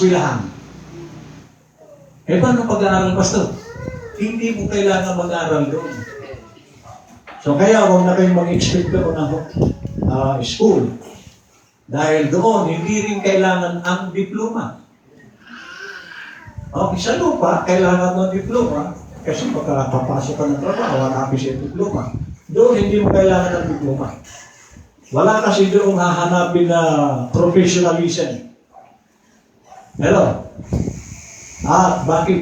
eskwelahan. Paano pag-aaral, Pastor? Hindi mo kailangan mag-aaral doon. So kaya huwag na kayong mag-expect doon ng school. Dahil doon, hindi rin kailangan ang diploma. Okay, sa lupa, kailangan ng diploma. Kasi pagkakapasok ka ng trabaho, hanapin siya yung diploma. Doon, hindi mo kailangan ng diploma. Wala kasi doon hahanapin na professionalism. Hello? Bakit?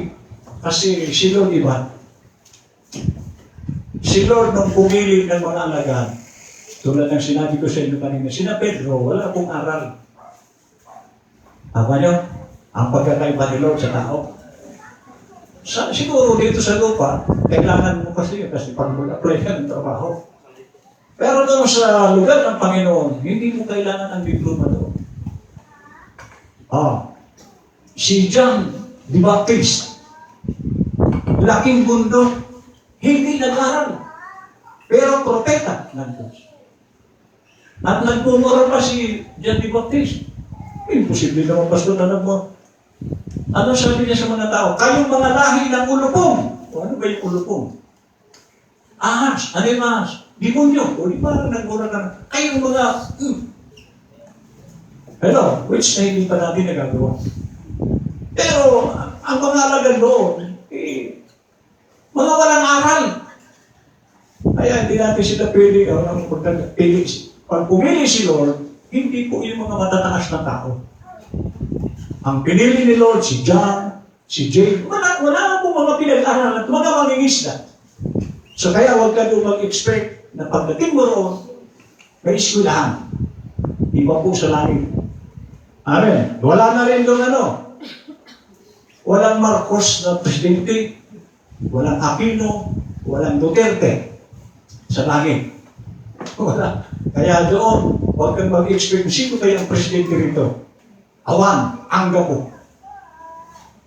Kasi si Lord, di ba? Si Lord nung pumili ng mga alagad, tulad ng sinabi ko sa inyo kanina, sina Pedro, wala akong aral. Ako nyo, ang pagkakaiba ni Lord sa tao. Siguro dito sa lupa, kailangan mo kasi pag mag-apply ka ng trabaho. Pero doon sa lugar ng Panginoon, hindi mo kailangan ng diploma doon. Si John the Baptist, laking bundok, hindi nag-aral. Pero propeta ng Diyos. At nagmumura pa si John the Baptist. Imposible naman, Pastor, na nagmumura. Ano sabi niya sa mga tao? Kayong mga lahi ng ulupong. O ano ba yung ulupong? Ahas, ano yung ahas? Demonyo. O di ba nagmura ka na? Kayong mga... Hello, which na hindi pa natin nagagawa. Pero, ang mga alagad doon, mga walang aral. Kaya hindi natin sila pili. Pag pumili si Lord, hindi po yung mga matataas na tao. Ang pinili ni Lord, si John, si James, wala po mga pinag-aralan at mga mangingisda. So kaya huwag ka doon mag-expect na pagdating mo roon, may eskwelahan. Iba po sa langit. Amen. Wala na rin doon walang Marcos na presidente, walang Aquino, walang Duterte sa langit. Wala. Kaya doon, huwag kang mag-expect sino kayo ang presidente rito. Awan, angga po.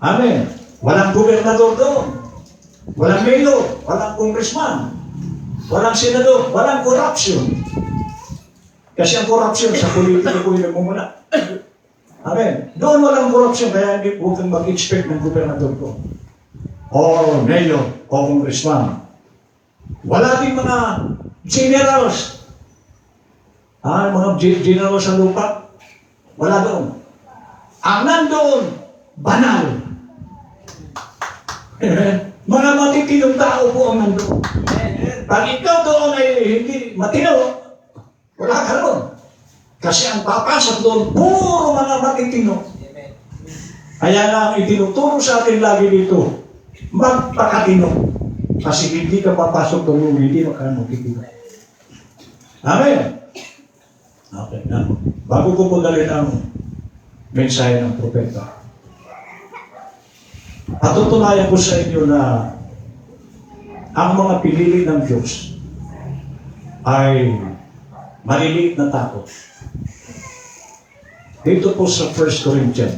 Amen. Walang gobernador doon. Walang mayor, walang congressman, walang senador, walang corruption. Kasi ang corruption sa politika ko yung mumuna. Amen. Doon walang corruption, kaya hindi po kang mag-expect ng gobernador ko. O mayor, o congressman. Wala din mga generals. Mga generals sa lupa. Wala doon. Ang nandoon, banal. Mga matitinong tao po ang nandoon. Pag ikaw doon ay hindi matino, wala ka doon. Kasi ang papasok doon, puro mga matitino. Kaya nga ang itinuturo sa atin lagi dito, magpakatino. Kasi hindi ka papasok doon, hindi ka matitino. Amen. Okay, bago ko po dalhin ang mensahe ng propeta, patutunayan ko sa inyo na ang mga pinili ng Diyos ay maliliit na tao. Dito po sa 1 Corinthians,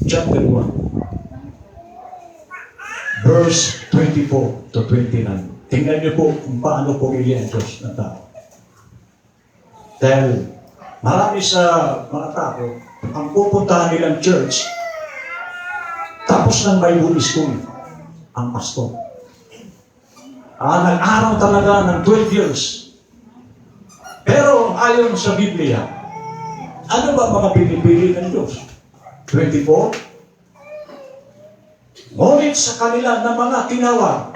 chapter 1, verse 24 to 29. Tingnan niyo po kung paano pumili ang Diyos na tao. Dahil marami sa mga tao, ang pupuntahan nilang church, tapos ng Bible school, ang pastor. Nag-araw talaga ng 12 years. Pero ayon sa Biblia, ano ba mga pinipili ng Diyos? 24? Ngunit sa kanila na mga tinawag,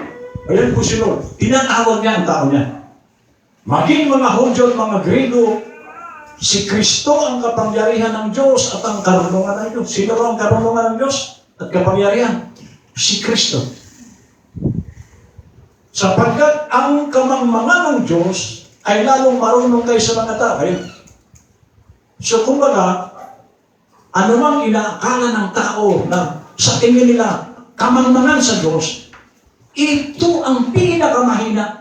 ayan po si Lord, tinatawag niya ang tao niya. Maging mga Hudyo at mga Grego, si Kristo ang kapangyarihan ng Diyos at ang karunungan ng Diyos. Sino ba ang karunungan ng Diyos at kapangyarihan? Si Kristo. Sapagkat ang kamangmangan ng Diyos ay lalong marunong kayo sa mga tao. So kumbaga, anumang inaakala ng tao na sa tingin nila kamangmangan sa Diyos, ito ang pinakamahina.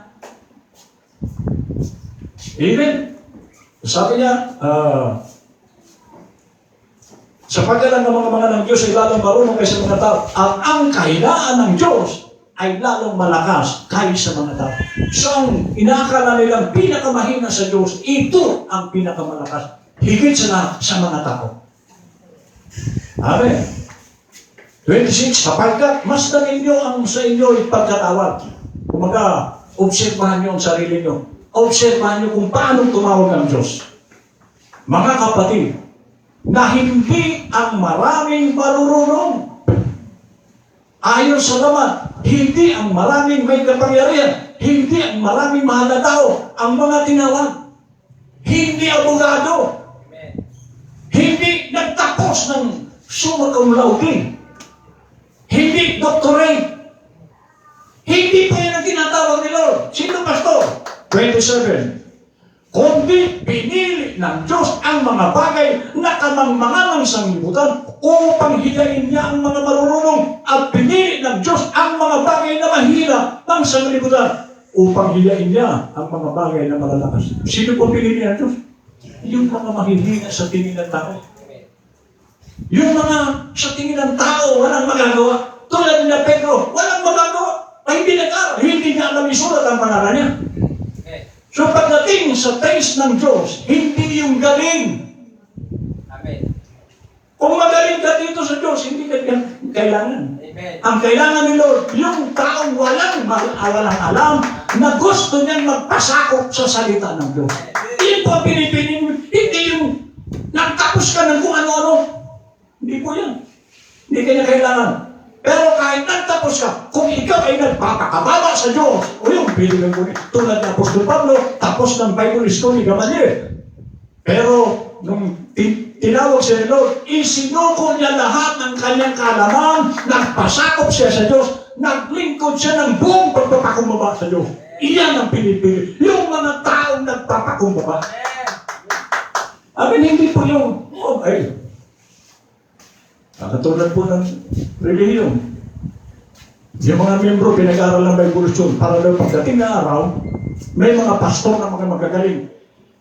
Even, sabi niya, sapagkat ang mga ng Diyos ay lalong marunong kayo sa mga tao, at ang kahinaan ng Diyos ay lalong malakas kaysa mga tao. So, ang inaakala nilang pinakamahina sa Diyos, ito ang pinakamalakas. Higit sa mga tao. Amen. 26, sapagkat mas na ninyo ang sa inyo ipagkatawad. Kumaga, obserbahan niyo ang sarili niyo. Obserbahan niyo kung paano tumawag ang Diyos. Mga kapatid, na hindi ang maraming marurunong. Ayon sa laman, hindi ang maraming may kapangyarihan, hindi ang maraming mahal na tao, ang mga tinawag. Hindi abogado. Hindi nagtapos ng summa cum laude. Hindi doctorate. Hindi pa yan ang tinatawag ni Lord. Sino pastor? 27. Kundi pinili ng Diyos ang mga bagay na kamangmangan ng sanglibutan upang hilain niya ang mga marurunong at pinili ng Diyos ang mga bagay na mahina ng sanglibutan upang hilain niya ang mga bagay na malalakas. Sino po pinili ng Diyos? Yung mga mahihina sa tingin ng tao. Yung mga sa tingin ng tao walang magagawa. Tulad na Pedro, walang magagawa. Ay hindi nag-aral, hindi niya alam isulat ang pangalan niya. So pagdating sa taste ng Diyos, hindi yung galing. Amen. Kung magaling ka dito sa Diyos, hindi ka kailangan. Amen. Ang kailangan ni Lord, yung taong walang alam na gusto niyang magpasakop sa salita ng Diyos. Yun po ang pinipili mo. Hindi yung nagtapos ka ng kung ano-ano. Hindi po yan. Hindi kanya kailangan. Pero kahit nagtapos ka, kung ikaw ay nagpapakababa sa Diyos, o yung bilang ko tulad ng Apostol Pablo, tapos ng Bible Story, Gamaliel. Pero, nung tinawag siya ni Lord, isinuko niya lahat ng kanyang kaalaman, nagpasakop siya sa Diyos, naglingkod siya ng buong pagpapakumbaba sa Diyos. Iyan ang pinipili. Yung mga taong nagpapakumbaba. Amin, hindi po yung, okay. Katulad po ng relihiyon. Yung mga miyembro pinag-aaral ng Bible School para daw pagdating na araw, may mga pastor na mga magagaling.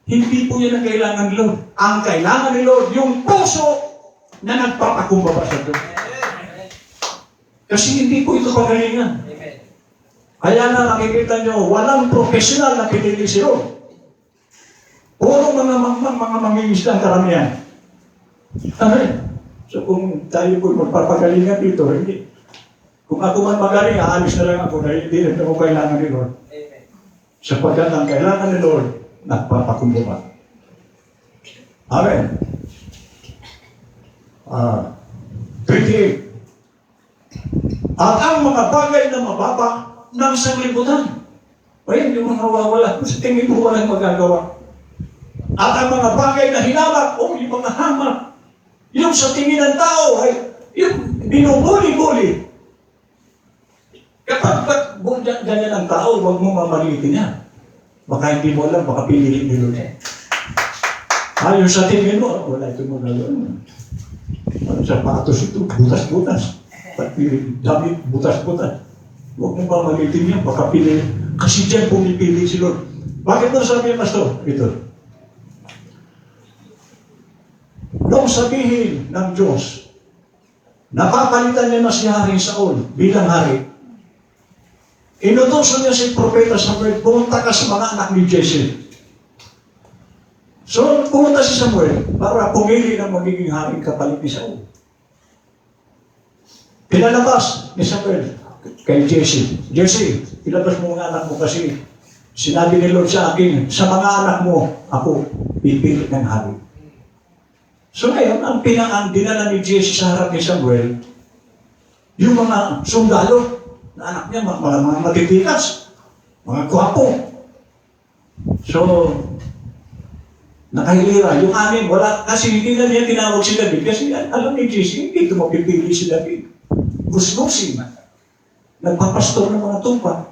Hindi po yan ang kailangan ni Lord. Ang kailangan ni Lord, yung puso na nagpapakumbaba sa Diyos. Kasi hindi po ito pagalingan. Kaya na nakikita nyo, walang profesional na pinili si Lord. Puro mga mangingisda ang karamihan. Amen. So kung tayo po magpapagalingan dito, hindi. Kung ako man magaling, aalis na lang ako na hindi rin ako kailangan ni Lord. Amen. Sapagkat ang kailangan ni Lord, nagpapakumbaba. Amen. 28. At ang mga bagay na mababa ng sanglibutan. Ayan, yung mga wawala, sa tingin mo walang magagawa. At ang mga bagay na hinamak, o yung mga hamak, yung sa tingin ng tao ay yung binubuli-buli. Kapag ganyan ang tao, huwag mo mamalitin niya. Baka hindi mo alam, baka piliin nilo niya. Yung sa tingin mo, wala ito magagawa. Sapatos ito, butas-butas. Damit, butas-butas. Huwag mo mamalitin niya, baka piliin. Kasi dyan pumipili si Lord. Bakit na sabi niya, Pastor? Ito. Nung sabihin ng Diyos, napapalitan niya na si Haring Saul bilang hari, inutusan niya si Propeta Samuel, pumunta ka sa mga anak ni Jesse. So, pumunta si Samuel para pumili ng magiging haring kapalit ni Saul. Pinalabas ni Samuel kay Jesse. Jesse, ilabas mo mga anak mo kasi sinabi ni Lord sa akin, sa mga anak mo, ako pipili ng hari. So ngayon, ang dinala ni Jesse sa harap ni Samuel, yung mga sundalo na anak niya, mga matitikas, mga gwapo. So, nakahilira. Yung anim, wala, kasi hindi na niya tinawag si David. Kasi alam ni Jesse, hindi ito mapipili si David. Gusgusin. Nagpapastor ng mga tupa.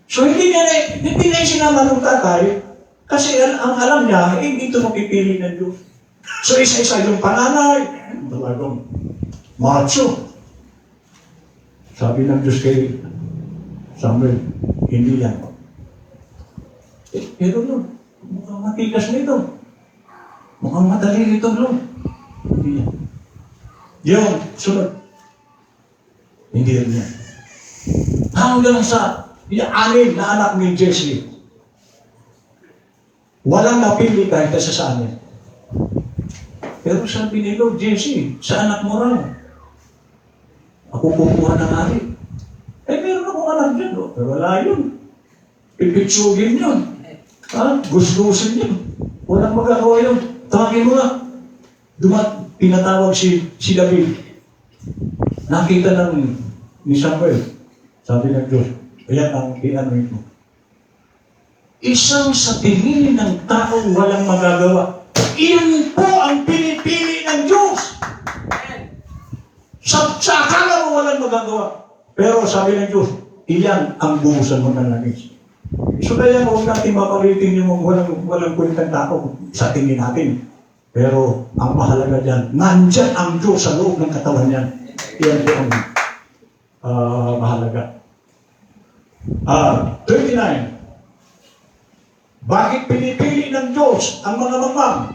So, hindi na sinama ng tatay, kasi ang alam niya, hindi ito mapipili ng Diyos. So, isa-isa yung panganay, talagang macho. Sabi ng Diyos kay Samuel, hindi yan. Pero Lord, mukhang matigas nito. Mukhang madali nito, Lord. Hindi yan. Yung sunod, hindi yan. Hanggang sa anim na anak ni Jesse, walang napili kahit isa sa amin. Pero sabi ni Lord, Jesse, sa anak mo raw, ako kukuha ng hari. Eh, meron akong anak dyan, no? Pero wala yun. Pipitsugin yun. Gustusin yun. Walang magagawa yun. Tawagin mo nga. Pinatawag si David. Nakita ni Samuel. Sabi ng Diyos, ayan ang i-anoin mo. Isang sa tingin ng taong walang magagawa. Iyan po ang pinipili ng Diyos. Sa akala mo walang magagawa. Pero sabi ng Diyos, iyan ang buhusan mo ng langis. So kaya huwag natin mapalitin yung walang kwentang tao sa tingin natin. Pero ang mahalaga dyan, nandyan ang Diyos sa loob ng katawan niyan. Iyan po ang mahalaga. 39. Bakit pinipili ng Diyos ang mga mamang?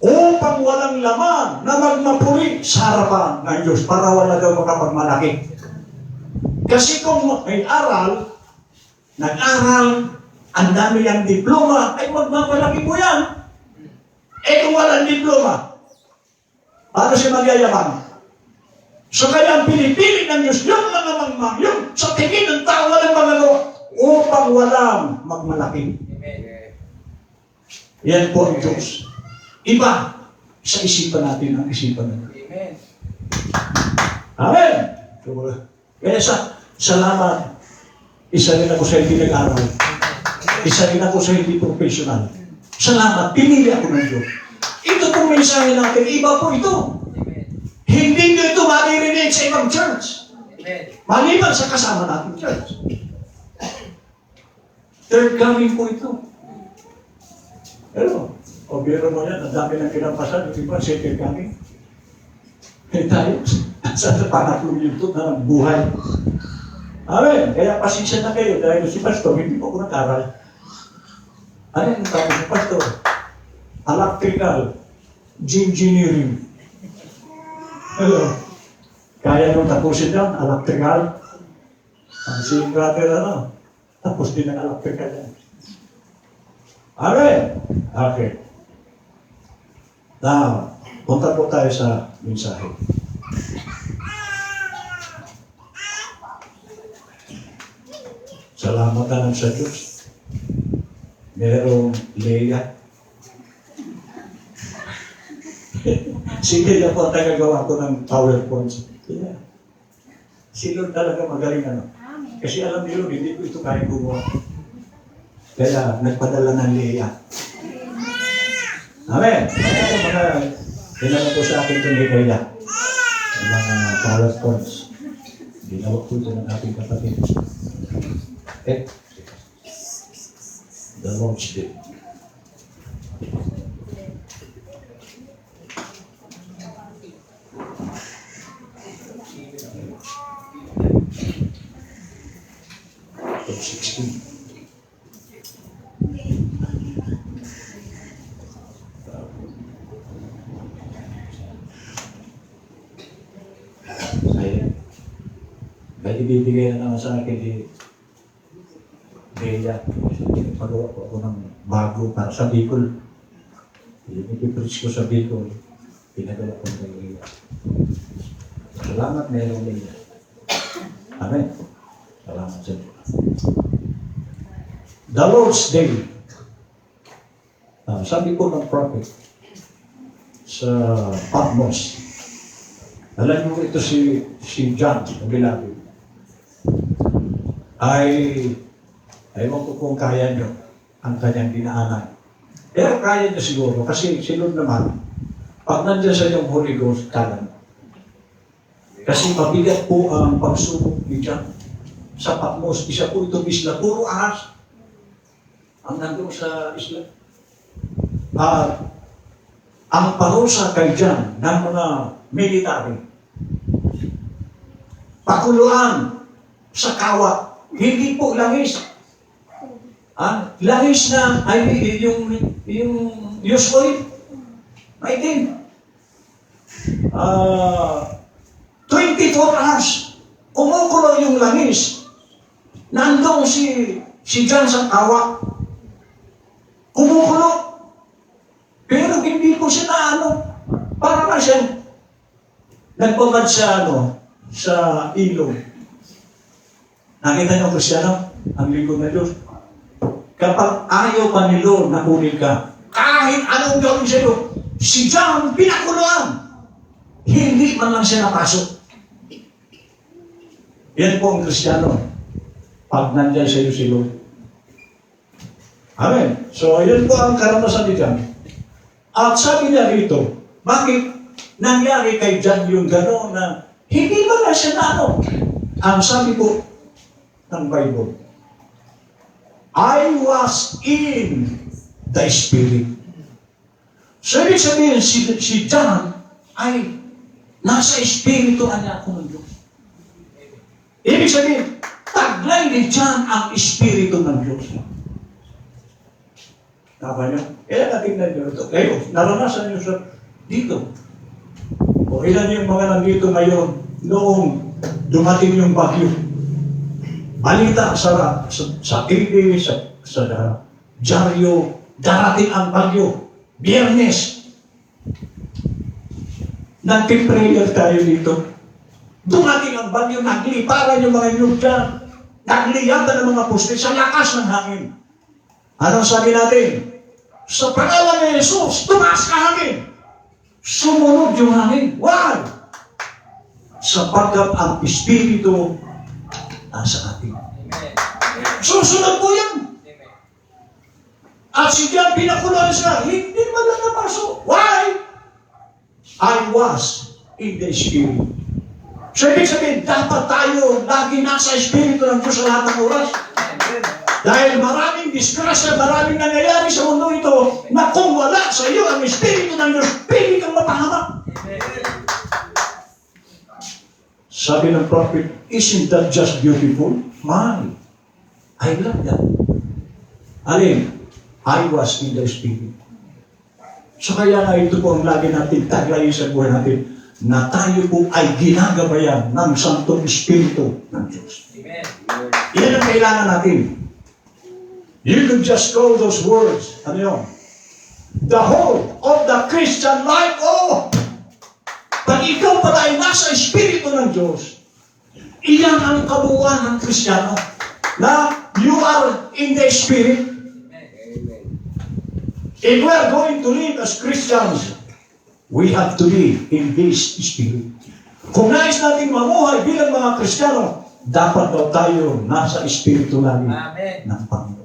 Upang walang laman na magmapuri sa harapan ng Diyos para wala daw makapagmalaki. Kasi kung may aral, nag-aral, ang dami ang diploma, ay magmapalaki mo yan. Eh kung walang diploma, paano siya magyayabang? So kaya ang pinipili ng Diyos, yung mga mamang, yung sa tingin ng tao walang magagawa, upang walang magmalaki. Yan po ang Diyos. Iba sa isipan natin ang isipan natin. Amen! Kaya salamat. Isa rin ako sa hindi nag-aral. Isa rin ako sa hindi professional. Salamat. Pinili ako ng Diyos. Ito pong mensahe natin. Iba po ito. Hindi nyo ito maririnig sa ibang church. Maliban sa kasama natin church. Third coming po ito. Pero, biro mo yan, ang dami ng pinapasan, di ba, second coming. Eh tayo, sa panatong yun ito na buhay. Amen. Kaya pasensya na kayo dahil si Pastor, hindi po ako nag-aral. Ano yung tawag si Pastor? Electrical, engineering. Kaya nung tapusin yan, electrical. Si brother, tapos din ang electrical yan. Amen. Okay. Now, punta po tayo sa mensahe. Salamat na lang sa Diyos. Merong Leia. Sige na po ang tagagawa ko ng PowerPoint. Yeah. Si Lord talaga magaling Kasi alam niyo, hindi ko ito kaya gumawa. Kaya nagpadala ng Leia. Amen. Mga dinala po sa akin ito ni Leia. Mga PowerPoints. Ginawa po ito ng ating kapatid. The Lord's Day. Top 16. May ibibigay na naman sa akin Bea. Pagawa ko ako ng bago para sa Bicol. Ipipreach ko sa Bicol. Pinagawa ko ng Bea. Salamat mayroong Bea. Amen. Salamat sa Diyos. The Lord's Day. Sabi ko ng prophet sa Patmos. Alam mo ito si John, ang Beloved. Ewan ko kung kaya nyo ang kanyang dinaanan. Pero kaya nyo siguro, kasi si Lord naman, pag nandiyan sa inyong Holy Ghost, kaya mo. Kasi mabigat po ang pagsubok ni John. Sa Patmos, isa po itong isla, puro ahas. Ang nandun sa isla. Ang parusa kay John ng mga military, pakuluan sa kawat, hindi po langis. Langis na ay yung use oil. Maitim. 24 hours. Kumukulo yung langis. Nandong si John sa kawat. Kumukulo. Pero hindi po siya na ano, para nga siya nagbabad sa ano, sa ilog. Nakita niyo, Kristiyano, ang lingkod na Diyos. Kapag ayaw pa ni Lord na kunin ka, kahit anong gawin sa iyo, si John pinakuluan. Hindi man lang siya napasok. Yan po ang Kristiyano. Pag nandyan sa iyo si Lord. Amen. So, yun po ang karanasan ni John. At sabi niya rito, bakit nangyari kay John yung gano'n na hindi ba na siya na ano? Ang sabi po ng Bible, I was in the Spirit. So, ibig sabihin, si John ay nasa Espiritu niya ako ng Diyos. Ibig sabihin, taglay ni John ang Espiritu ng Diyos. Tama niyo? Kaya natingnan niyo ito. Kayo, naranasan niyo sa dito. O ilan yung mga nandito ngayon noong dumating yung bagyo. Balita sa TV, sa dyaryo, darating ang bagyo. Biyernes. Nagpiprayer tayo dito. Dumating ang bagyo, nagliparan yung mga nyug dyan. Nagliyatan ng mga poste sa lakas ng hangin. Anong sabi natin? Sa pangalan ni Jesus, tumaas ka hangin. Sumunod yung hangin. Why? Sapagkat ang Espiritu nasa atin. Susunod po yan. At si John pinakuluan siya, hindi man lang napasok. Why? I was in the Spirit. So, ibig sabihin, dapat tayo lagi nasa Espiritu ng Diyos sa lahat ng oras. Dahil maraming disgrasya, maraming nangyayari sa mundo ito na kung wala sa iyo ang Espiritu ng Diyos, pili kang mapahamak. Sabi ng prophet, isn't that just beautiful? Man, I love that. Alin? I was in the Spirit. So kaya nga ito po ang lagi natin taglayin sa buhay natin, na tayo po ay ginagabayan ng Santong Espiritu ng Diyos. Yan ang kailangan natin. You could just call those words, ano yun? The whole of the Christian life, oh! Pag ikaw pala ay nasa Espiritu ng Diyos, iyan ang kabuuan ng Kristiyano, na you are in the Spirit. If we are going to live as Christians, we have to live in this Spirit. Kung nais natin mamuhay bilang mga Kristiyano, dapat daw tayo nasa Espiritu lagi ng Panginoon.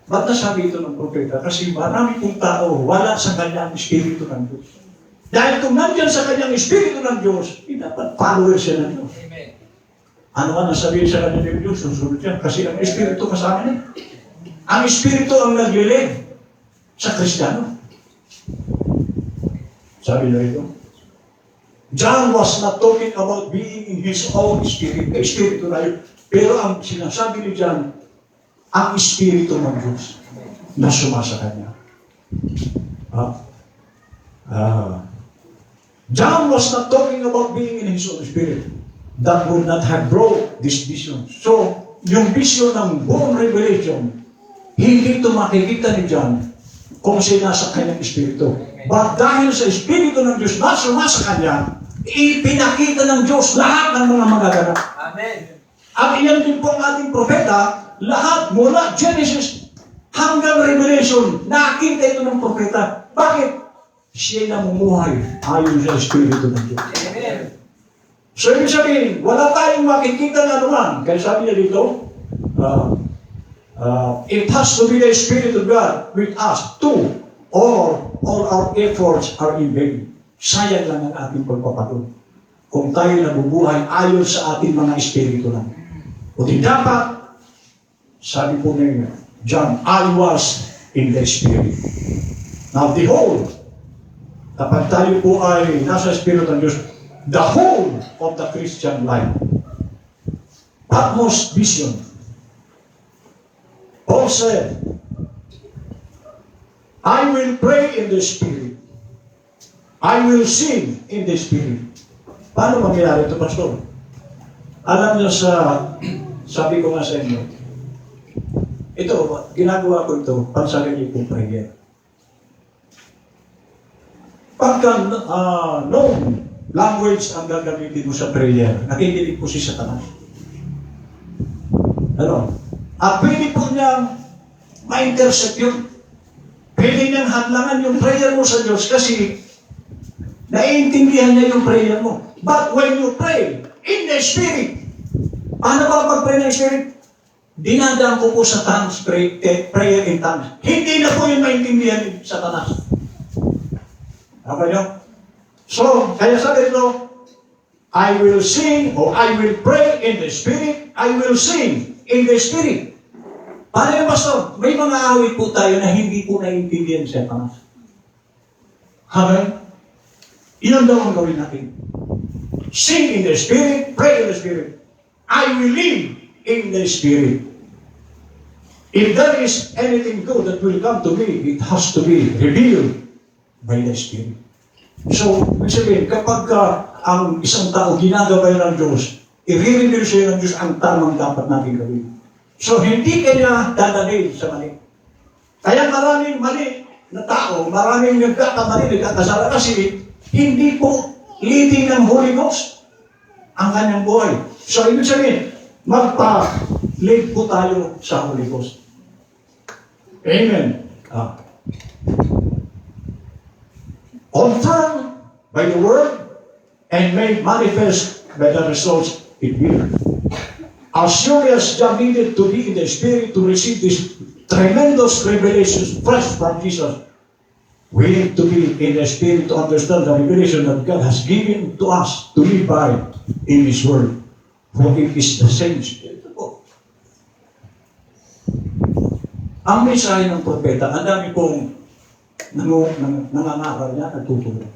Ba't nasabi ito ng propeta? Kasi marami pong tao wala sa kanyang Espiritu ng Diyos. Dahil kung nandyan sa kanyang Espiritu ng Diyos, dapat follower siya ng Diyos. Ano nga nasabihin sa kanya ng Diyos? Susunod siya. Kasi ang Espiritu kasama niya. Ang Espiritu ang naglilid sa Kristiyano. Sabi niya ito. John was not talking about being in his own spirit. Espiritu na yun. Pero ang sinasabi ni John, ang Espiritu ng Diyos na sumasa kanya. John was not talking about being in his own spirit. That would not have brought this vision. So, yung vision ng buong revelation, hindi ito makikita ni John kung siya nasa kanyang Espiritu. But dahil sa Espiritu ng Diyos na sumasa kanya, ipinakita ng Diyos lahat ng mga magaganap. Amen. At iyan din po ang ating propeta, lahat mula Genesis hanggang Revelation, nakita ito ng propeta. Bakit? Siya namumuhay ayon sa Espiritu ng Diyos. Amen. So, ibig sabihin, wala tayong makikita na naman. Kaya sabi niya dito, it has to be the Spirit of God with us too, or all our efforts are in vain. Sayang lang ang ating pagpapatuloy kung tayo nabubuhay ayon sa ating mga espiritu lang. O di dapat, sabi po ni John, I was in the Spirit. Now, behold, kapag tayo po ay nasa Espiritu ng Diyos, the whole of the Christian life, utmost vision. Paul said, I will pray in the Spirit. I will sing in the Spirit. Paano mangyayari ito, Pastor? Alam niyo sabi ko nga sa inyo, Ito, ginagawa ko ito, pansarili kong prayer. Pagka known language ang gagamitin mo sa prayer, nakikinig po si Satanas. Ano? At pwede po niyang ma-intercept yun. Pwede niyang hadlangan yung prayer mo sa Diyos kasi naiintindihan niya yung prayer mo. But when you pray in the Spirit, paano ba pag-pray ng Spirit? Dinadaan ko po sa tongues, prayer in tongues. Hindi na po yung maintindihan ni Satanas. Okay nyo? So, kaya sabi ito, I will sing or I will pray in the Spirit. I will sing in the Spirit. Paano yung pastor? May mga awit po tayo na hindi po naiintindihan sa Satanas. Okay? Ilan daw ang gawin natin? Sing in the Spirit, pray in the Spirit. I will live in the Spirit. If there is anything good that will come to me, it has to be revealed by the Spirit. So, sabihin, kapag ang isang tao ginagabay ng Diyos, i-reveal siya ng Diyos ang tamang dapat natin gawin. So, hindi kanya dadalhin sa mali. Kaya maraming mali na tao, maraming nagkakamali, nagkakasala kasi hindi po leading ng Holy Ghost ang kanyang buhay. So, ibig sabihin, magpa-lead po tayo sa Holy Ghost. Amen. Confirmed by the Word and made manifest by the results it will. As sure as John needed to be in the Spirit to receive this tremendous revelations fresh from Jesus, we need to be in the Spirit to understand the revelation that God has given to us to live by in His Word. For it is the same Spirit. Ang mensahe ng propeta, ang dami pong nangangaral niya, nagtuturo.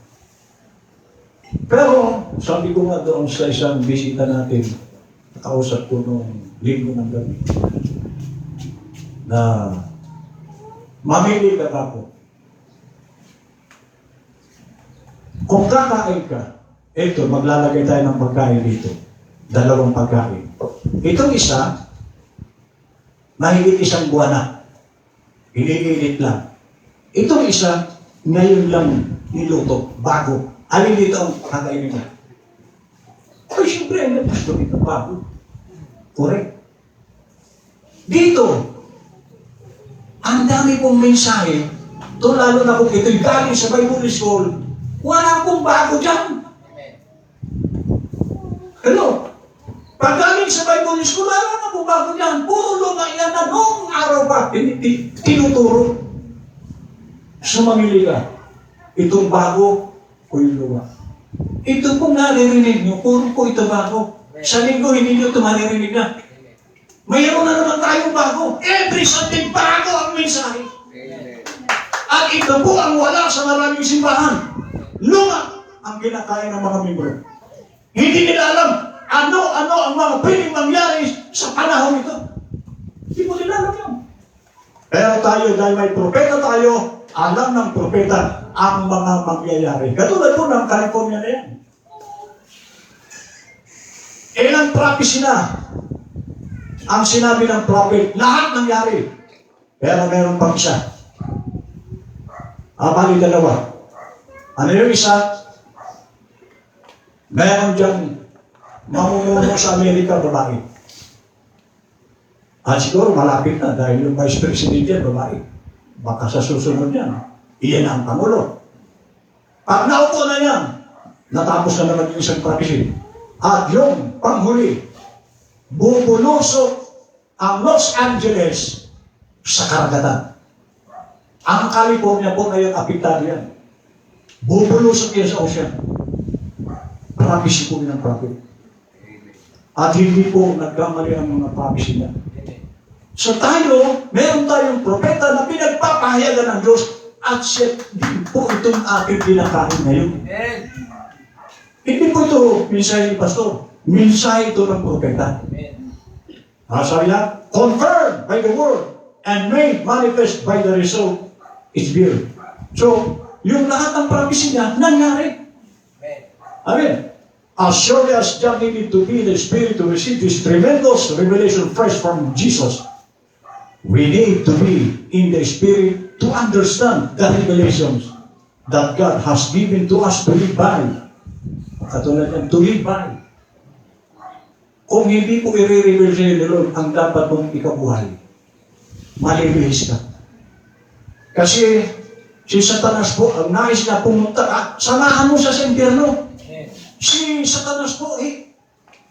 Pero, sabi ko nga doon sa isang bisita natin, nakausap ko noong linggo ng gabi, na mamili ka ako. Kung kakain ka, ito, maglalagay tayo ng pagkain dito. 2 pagkain. Itong isa, mahigit 1 buwan na. Iniinit lang. Itong isa, ngayon lang niluto, bago. Alin dito ang kakainin mo? Ay, siyempre, ang gusto dito, bago. Correct. Dito, ang dami pong mensahe, ito lalo na kung ito'y galing sa Bible School, wala pong bago dyan. Hello? Pag galing sa Bible School, wala na pong bago dyan. Puro na yan na noong araw pa, tinuturo. So mamili ka, itong bago o yung luma. Ito pong naririnig nyo, puro po ito bago. Sa linggo, hindi nyo ito maririnig na. Mayroon na naman tayong bago. Every Sunday, bago ang mensahe. At ito po ang wala sa maraming simbahan. Luma ang kinakain ng mga membro. Hindi nila alam ano ang mga pwedeng mangyari sa panahon ito. Hindi mo nila alam yun. Pero tayo, dahil may propeta tayo, alam ng propeta ang mga mangyayari. Katulad po ng California na yan. Ilang prophecy na ang sinabi ng prophet, lahat nangyari. Pero meron pang isa. Bali 2. Ano yung isa? Meron dyan mamumuno sa Amerika, babae. At siguro malapit na dahil yung Vice President yan, babae. Baka sa susunod yan, iyan ang Pangulo. Pag naupo na yan, natapos na naman yung isang prophecy. At yung panghuli, bubulusok ang Los Angeles sa karagatan. Ang California po ngayon, apiktado yan. Bubulusok yan sa ocean. Prophecy po ng prophet. At hindi po nagkamali ang mga prophecy niya. So tayo, meron tayong propeta na pinagpapahayagan ng Diyos at siya din po itong ating pinakain ngayon. Hindi po ito mensahe ni Pastor. Mensahe ito ng propeta. Sabi niya, confirmed by the word and made manifest by the result is real. So, yung lahat ng prophecy niya, nangyari. Amen. As surely as John needed to be in the Spirit to receive this tremendous revelation fresh from Jesus, We need to be in the Spirit to understand the revelations that God has given to us to live by. Katulad ng to live by. Kung hindi po i-reveal sa iyo, Lord, ang dapat mong ikabuhay, malilihis ka. Kasi si Satanas po, ang nais na pumunta ka, samahan mo sa impyerno. Si Satanas po,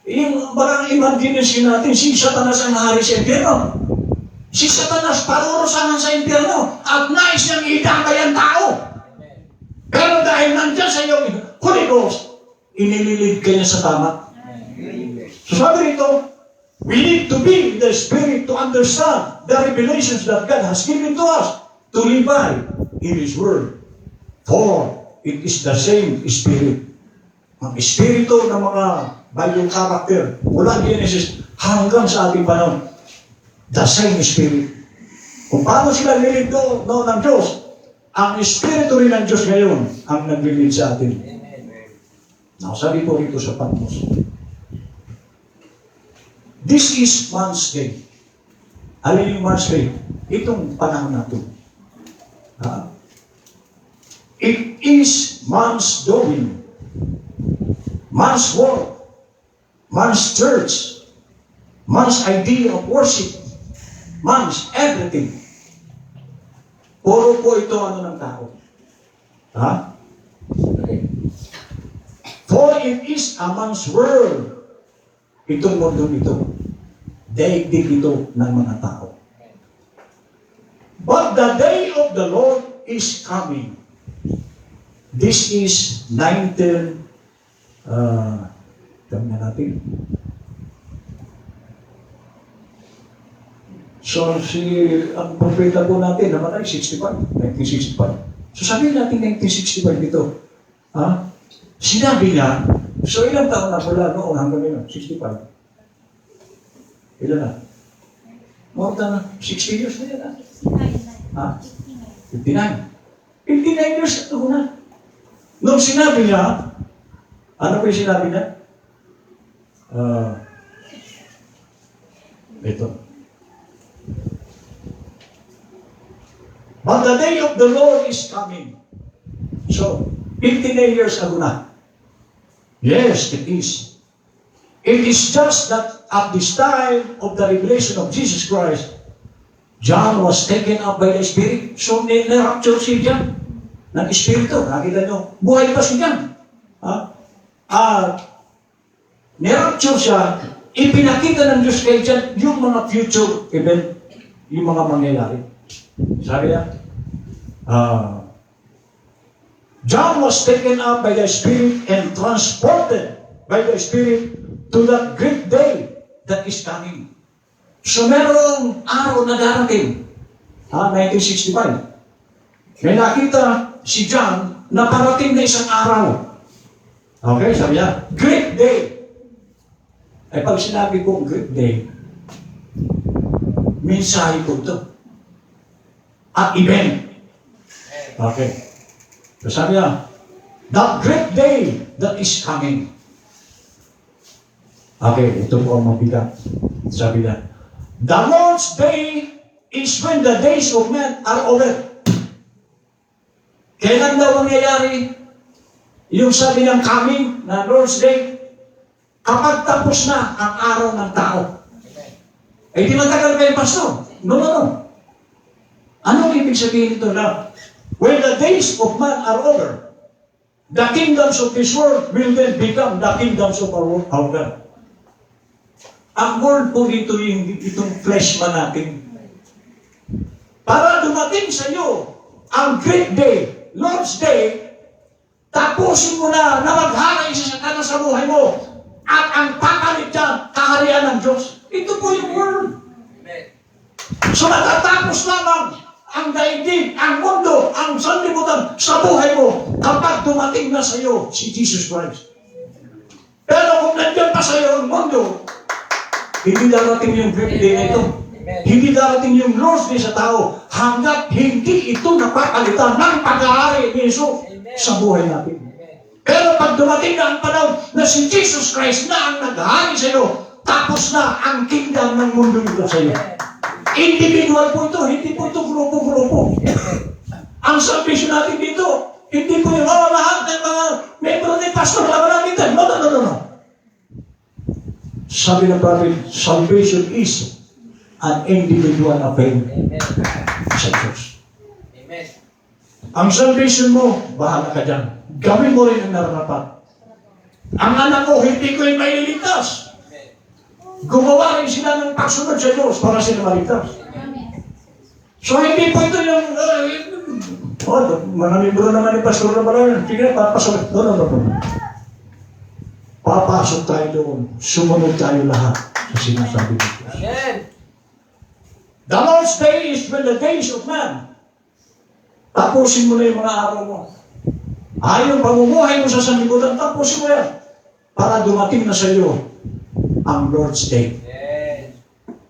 yung barang imagination natin, si Satanas ang hari sa impyerno. Si Satanas parurusahan sa impyerno at nais niyang idamay ang tao. Pero dahil nandyan sa iyo, Holy Ghost, inililid ka niya sa tama. So sabi rito, we need to be in the Spirit to understand the revelations that God has given to us to live by in His Word. For it is the same Spirit. Ang Espiritu ng mga Bible character mula Genesis hanggang sa ating panahon, the same Spirit. Kung paano sila nilid ng Diyos, ang Espiritu rin ng Diyos ngayon ang naglilid sa atin. Nakasabi po rito sa Patmos. This is man's day. Alin yung man's day? Itong panahon na ito. It is man's doing. Man's work. Man's church. Man's idea of worship. Man's everything. Puro po ito ng tao. Okay. For it is a man's world. Itong mundo ito. Daigdig ito ng mga tao. But the day of the Lord is coming. This is 19 tama natin. So, ang propeta po natin naman ay 1965. So, sabihin natin 1965 dito. Sinabi niya, so ilang taon na mula noon hanggang ngayon? 65. Ilan na? More than 60 years na yan. 59. 59 years na na. Nung sinabi niya, ano ba yung sinabi niya? Ito. But the day of the Lord is coming. So, 59 years ago na. Yes, it is. It is just that at this time of the revelation of Jesus Christ, John was taken up by the Spirit. So, nirapture si John ng Espiritu. Nakita nyo, buhay pa si John. Nirapture siya, ipinakita ng Diyos kay John yung mga future event, yung mga mangyayari. Sabi niya, John was taken up by the Spirit and transported by the Spirit to that great day that is coming. So merong araw na darating, 1965. May nakita si John na parating na isang araw. Okay, sabi niya, great day. Ay pag sinabi ko great day, mensahe ko ito. At event. Okay. So sabi niya, that great day that is coming. Okay, ito po ang mabigat. Sabi niya, the Lord's day is when the days of men are over. Kailan daw mangyayari yung sabi ng coming na Lord's day? Kapag tapos na ang araw ng tao. Eh, di matagal kayo, Pastor? No. Anong ibig sabihin ito na? When the days of man are over, the kingdoms of this world will then become the kingdoms of our God. Ang world po dito yung itong flesh man natin. Para dumating sa iyo ang great day, Lord's day, tapusin mo na maghanay sa Satanas sa buhay mo at ang papalit dyan, kaharian ng Diyos. Ito po yung world. So matatapos lamang ang daigdig, ang mundo, ang sanlibutan sa buhay mo kapag dumating na sa iyo si Jesus Christ. Pero kung nandiyan pa sa iyo ang mundo, hindi darating yung great day na ito. Hindi darating yung Lord's day sa tao hanggat hindi ito napapalitan ng pag-aari ni Jesus sa buhay natin. Pero pag dumating na ang panahon na si Jesus Christ na ang nag-ahari sa iyo, tapos na ang kingdom ng mundo nito sa iyo. Individual po ito, hindi po ito grupo-grupo. Ang salvation natin dito, hindi po yung lahat ng mga membro ni Pastor laban natin dyan. No. Sabi ng prophet, salvation is an individual affair sa Diyos. Amen. Ang salvation mo, bahala ka dyan. Gawin mo rin ang nararapat. Ang anak ko, hindi ko yung maililigtas. Gumawa rin sila ng pagsunod sa Diyos para sila maligtas. So hindi po ito yung mga libro naman ni Pastor na pala, sige, papasok. No. Papasok tayo doon. Sumunod tayo lahat sa sinasabi ni Diyos. Amen. The Lord's day is when the days of man. Tapusin mo na yung mga araw mo. Yung pamumuhay mo sa sanlibutan, tapusin mo yan. Para dumating na sa iyo ang Lord's day.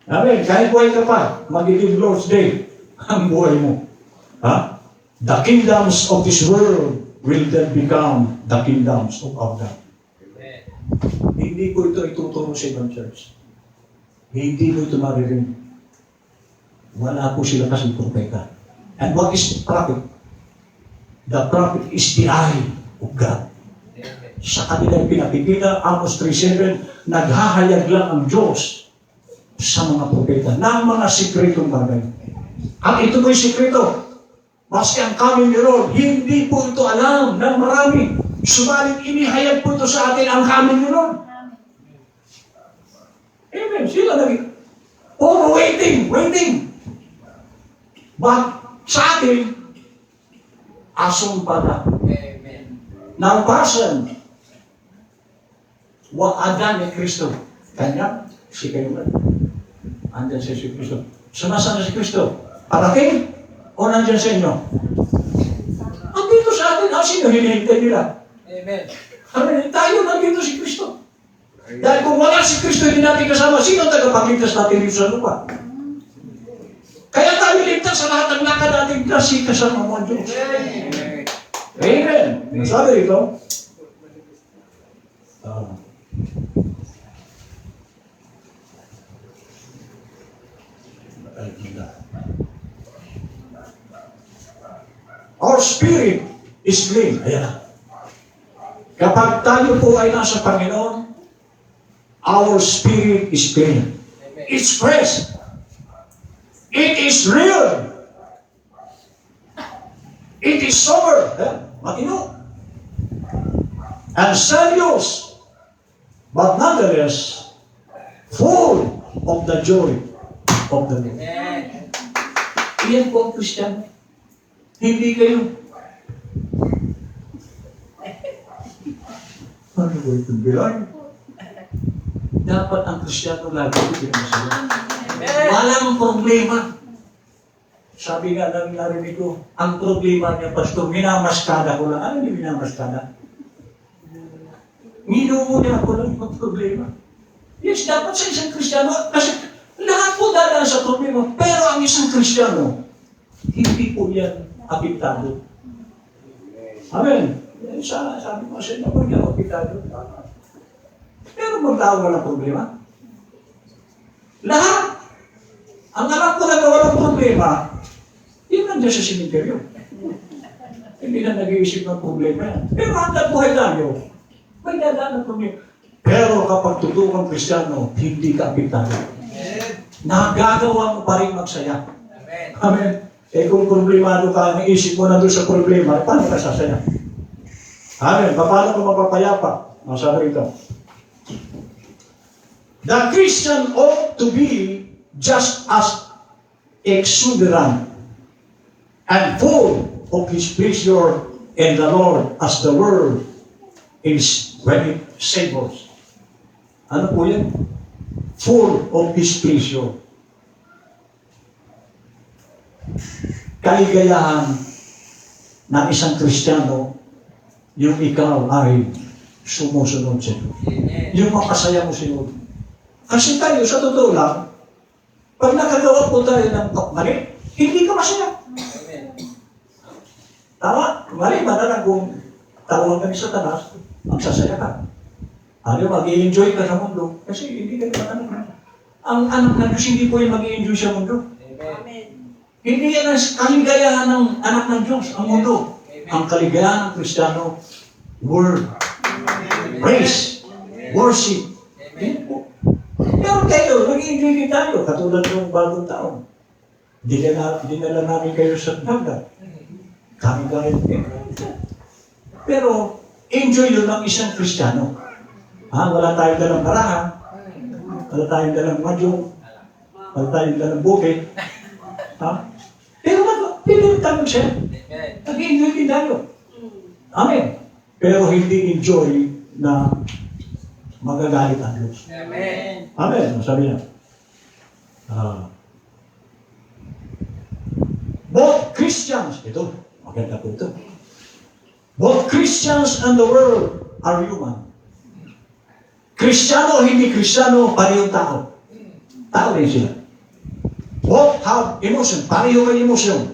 Amen. Kahit buhay ka pa, magiging Lord's day ang buhay mo. The kingdoms of this world will then become the kingdoms of our God. Hindi ko ito ituturo sa ibang church. Hindi mo ito maririnig. Wala po sila kasi propeta. And what is the prophet? The prophet is the eye of God. Sa kanilang pinakikita, Amos 3:7, naghahayag lang ang Diyos sa mga propeta ng mga sikretong bagay. At ito po'y sikreto. Maski ang coming ni Lord, hindi po ito alam ng marami. Subalit inihayag po ito sa atin ang coming ni Lord. Amen. Sila lagi. Oh, waiting. But sa atin, asumpada. Amen. Now, person, Adan ni Kristo. Kanya, si kayo man. Andyan siya si Kristo. Sumasama si Kristo. Parating? O nandyan sa inyo? Andito sa atin. Sino hinihintay nila? Amen. Amen. Tayo nandito si Kristo. Dahil kung wala si Kristo, hindi natin kasama. Sino ang tagapagligtas natin dito sa lupa? Kaya tayo ligtas sa lahat ng lakad natin kasi kasama mo ang Diyos. Amen. Sabi rito, our spirit is clean. Ayan na. Kapag tayo po ay nasa Panginoon, our spirit is clean. It's fresh. It is real. It is sober. Matino. And serious. But nonetheless, full of the joy of the Lord. Iyan po ang Christian. Hindi kayo. Ano ba itong bilang? Dapat ang Kristiyano lagi ito masaya. Walang problema. Sabi nga lang narinig ko, ang problema niya, Pastor, minamaskada ko lang. Ano yung minamaskada? Minumo niya ako lang yung problema. Yes, dapat sa isang Kristiyano, kasi lahat po dadaan sa problema. Pero ang isang Kristiyano, hindi po yan apektado. Amen. Sabi ko sa inyo, huwag yan apektado. Pero magtawag walang problema. Lahat. Ang alam ko na walang problema, yun nandiyan sa simenteryo. Hindi na nag-iisip ng problema yan. Pero hanggang buhay tayo, may dadaan ng problema. Pero kapag tutukang Kristiyano, hindi ka apektado. Nagagawa mo pa rin magsaya. Amen. Kung problemado ka, ang isip mo na doon sa problema, paano ka sasaya? Amen. Paano ka mapapayapa? Masabi rito. The Christian ought to be just as exuberant and full of his pleasure in the Lord as the world is when it savors. Ano po yan? Full of his pleasure. Kaligayahan ng isang Kristiyano, yung ikaw ay sumusunod sa Diyos. Yung makasaya mo sinunod. Kasi tayo, sa totoo lang, pag nakagawa po tayo ng mali, hindi ka masaya. Tama? Mali, madalang kung tawag kami sa tanas, magsasaya ka. Ano, mag-i-enjoy ka sa mundo. Kasi hindi ka naman ang anak na Diyos, hindi po yung mag-i-enjoy sa mundo. Hindi yan ang kaligayahan ng anak ng Diyos, ang mundo. Ang kaligayahan ng Kristiyano, word, praise, worship. Yan po. Pero tayo, nag-enjoy din tayo, katulad ng bagong taon. Dinala namin kayo sa dagat. Kami kahit pero, enjoy yun ng isang Kristiyano. Wala tayong dalang parahan, wala tayong dalang madyong, wala tayong dalang bukit. Pero pinilitan mo siya. Nag-enjoy din tayo. Amen. Pero hindi enjoy na magagalit ang Diyos. Amen. Amen. Sabi niya. Both Christians, ito, maganda po ito. Both Christians and the world are human. Kristiyano o hindi Kristiyano, parehong tao. Tao rin sila. Both have emotion, pareho may emotion.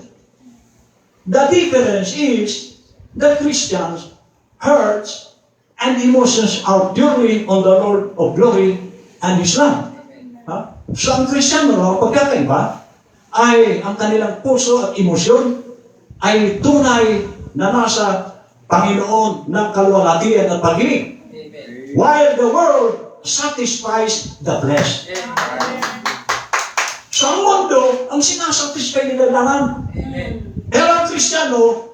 The difference is the Christians hurts and emotions are purely on the Lord of glory and His Lamb. So ang Kristiyano, pagkakaiba, ay ang kanilang puso at emosyon ay tunay na nasa Panginoon ng kaluwalhatian at pag-ibig. While the world satisfies the flesh. So ang mundo, ang sinasatisfy nila naman. Pero ang Kristiyano,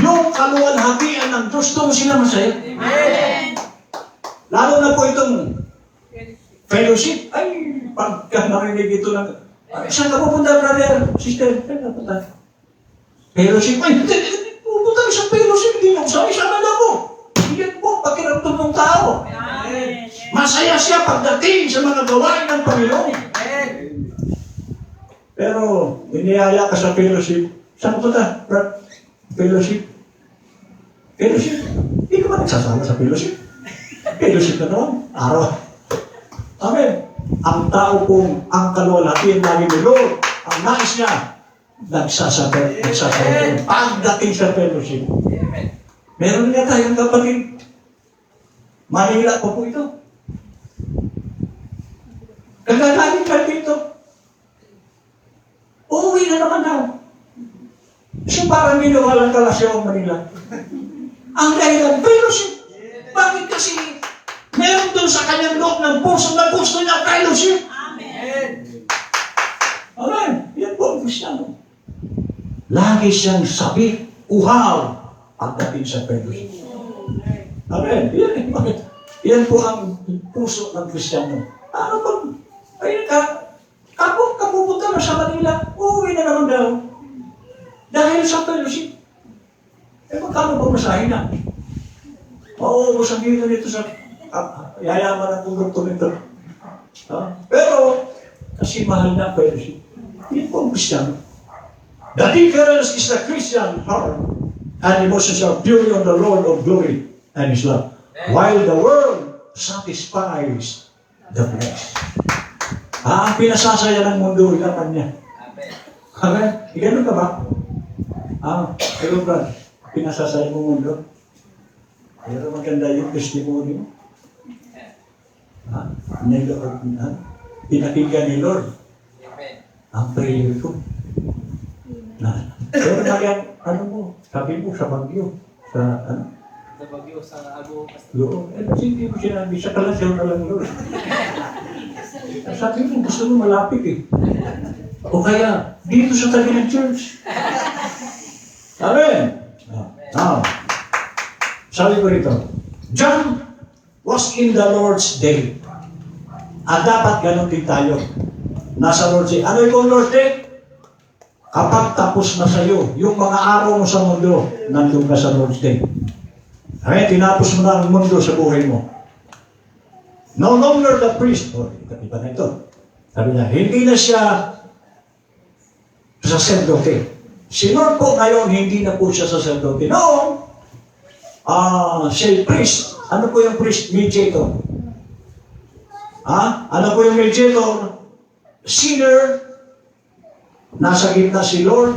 yung kaluwalhatian ng Diyos, doon sila masaya. Lalo na po itong fellowship. Ay, pagka narinig ito ng, saan ka pupunta, brother, sister? Saan ka pupunta? Fellowship. Ay, pupunta sa fellowship. Hindi ako sama na ako. Hindi po, pakiramdam ng tao. Masaya siya pagdating sa mga gawain ng Panginoon. Pero, iniyaya ka sa fellowship. Saan ka pupunta? Fellowship. Fellowship. Hindi ka ba nagsasama sa fellowship? Fellowship na naman. Araw. Amen. Ang tao pong ang kaluwalhatian lagi ni Lord, ang nais niya, nagsasabay. Pagdating sa fellowship. Meron nga tayong kapatid. Manila pa po ito. Kagagaling ka dito. Uuwi na naman daw. So parang ginawalang kalasya ang Manila. Ang dahilan, fellowship. Bakit kasi meron doon sa kanyang loob ng puso na gusto niya fellowship? Amen. Amen. Yan po ang Kristiyano. Lagi siyang sabi, uhaw, pagdating sa fellowship. Amen. Yan po ang puso ng Kristiyano. Ano pag, ayun ka, kapupunta na sa Manila, uuwi na naman daw. Dahil sa fellowship. Magkano ba masahin na? Mauubos ang dito nito sa yayaman ng kongreto nito. Pero, kasi mahal na ang fellowship. Yan po ang Kristiyano. The difference is the Christian heart and emotions are purely on the Lord of glory and His love. While the world satisfies the flesh. Ang pinasasaya ng mundo, ikapan niya. Amen. Ganun ka ba? Hello, brad. Pinasasaya mo mundo. Pero maganda yung testimony mo. Pinakinggan ni Lord. Ang prayer ko. Pero kaya, sabi mo sa Bagyo. Sa Bagyo, sa Ago. Hindi mo sinabi, sa kalasyaw na lang Lord. Sabi mo, gusto mo malapit eh. O kaya, dito sa tabi ng church. Amen. Sabi ko rito, John was in the Lord's day. At dapat ganun din tayo. Nasa Lord's day. Ano yung Lord's day? Kapag tapos na sa'yo, yung mga araw mo sa mundo, nandun ka sa Lord's day. Ay, tinapos mo na ang mundo sa buhay mo. No longer the priest. Iba na ito. Sabi niya, hindi na siya sacerdote. Si Lord po ngayon, hindi na po siya sacerdote. Noon, siya priest. Ano po yung priest? Mediator. Ano po yung mediator? Sinner. Nasa gitna si Lord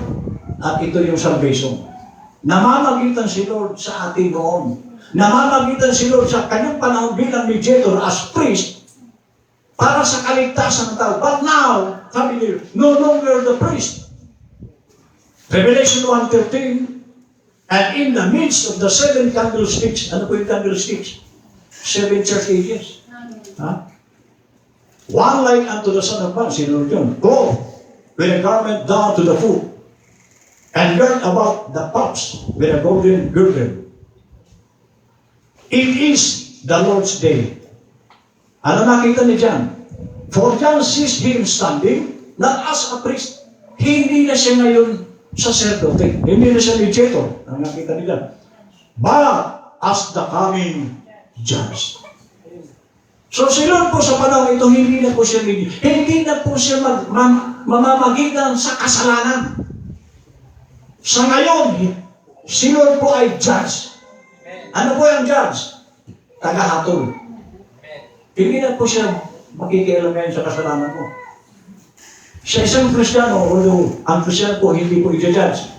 at ito yung salvation. Namamagitan si Lord sa ating noon. Namamagitan si Lord sa kanyang panahon bilang mediator as priest para sa kaligtasan ng tao. But now, sabi niyo, no longer the priest. Revelation 1:13, and in the midst of the 7 candlesticks, ano po yung candlesticks? 7 church ages. Ha? One like unto the Son of Man, si Lord yun, clothed with a garment down to the foot, and girt about the paps with a golden girdle. It is the Lord's day. Ano nakita ni John? For John sees him standing, not as a priest. Hindi na siya ngayon sacerdote. Hindi na siya mediator. Ang nakita ni John. But as the coming judge. So si Lord po sa panahon ito, hindi na po siya hindi na po siya mamamagitan sa kasalanan. Sa ngayon, si Lord po ay judge. Ano po yung judge? Tagahatol. Hindi na po siya makikialam ngayon sa kasalanan mo. Sa isang Kristiyano, although ang Kristiyano po hindi po i-judge,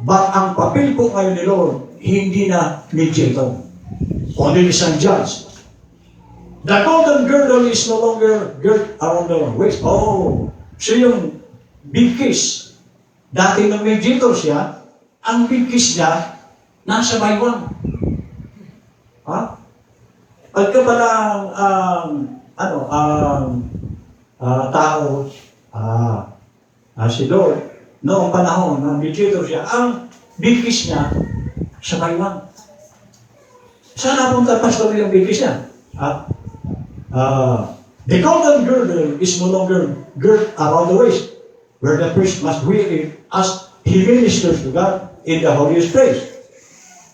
but ang papel po ngayon ni Lord, hindi na mediator. Kundi isang judge. The golden girdle is no longer girt around the waist. Oh, so yung big kiss, dati na mediator siya, ang big kiss niya, nasa baywang. Ha? Pagka ba tao, si Lord, noong panahon, ng mediator siya, ang big kiss niya, sa baywang. Saan napunta pastor yung big kiss niya? The golden girdle is no longer girt around the waist, where the priest must wear it as he ministers to God in the holiest place,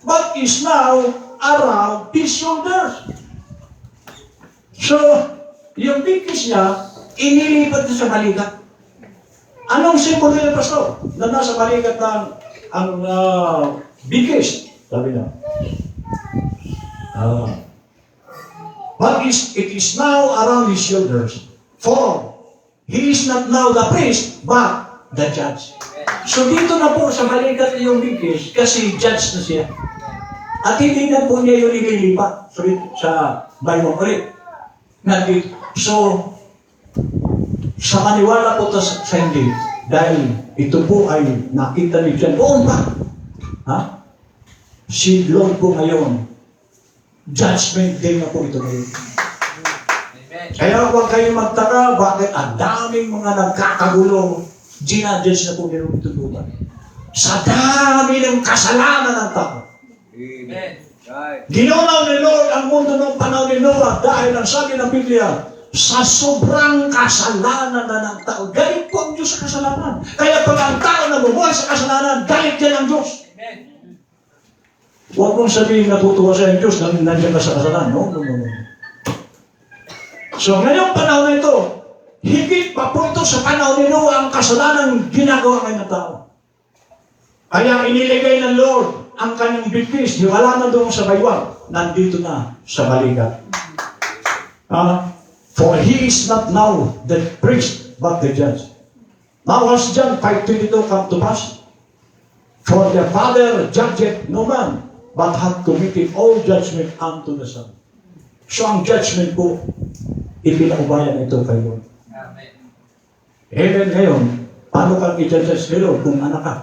but is now around his shoulders. So, yung bigkis niya, inilipat niya sa balikat. Anong simbolo yung pastor? Na nasa balikat ng ang bigkis. Sabi niya. But it is now around his shoulders. For he is not now the priest, but the judge. So dito na po sa balikat yung bigkis, kasi judge na siya. At hindi na po niya yung ililipat sa baywang ulit. So, sa maniwala po sa hindi, dahil ito po ay nakita ni John, doon pa. Ha? Si Lord po ngayon, judgment day na po ito ngayon. Kaya huwag kayong magtaka, bakit ang daming mga nagkakagulo, ginajudge na po nila ito lupa. Sa dami ng kasalanan ng tao. Amen. Ginonaw ni Lord ang mundo ng panahon ni Noah dahil ang sabi ng Biblia, sa sobrang kasalanan na ng tao. Galit po ang Diyos sa kasalanan. Kaya pag ang tao na bumuhay sa kasalanan, galit yan ang Diyos. Amen. Huwag mong sabihin natutuwa sa Diyos na nandiyan ka sa kasalanan. No. So ngayong panahon na ito, higit pa po ito sa panahon ni Noah ang kasalanan ginagawa ngayon ng tao. Kaya iniligay ng Lord ang kanyang bigkis, di wala na doon sa baywang, nandito na sa balikat. For he is not now the priest, but the judge. Now has John 5:22 come to pass? For the Father judgeth no man, but hath committed all judgment unto the Son. So ang judgment po, ipinaubayan ito kay Lord. Amen. Amen ngayon, paano kang i-judge ni Lord kung anak ka?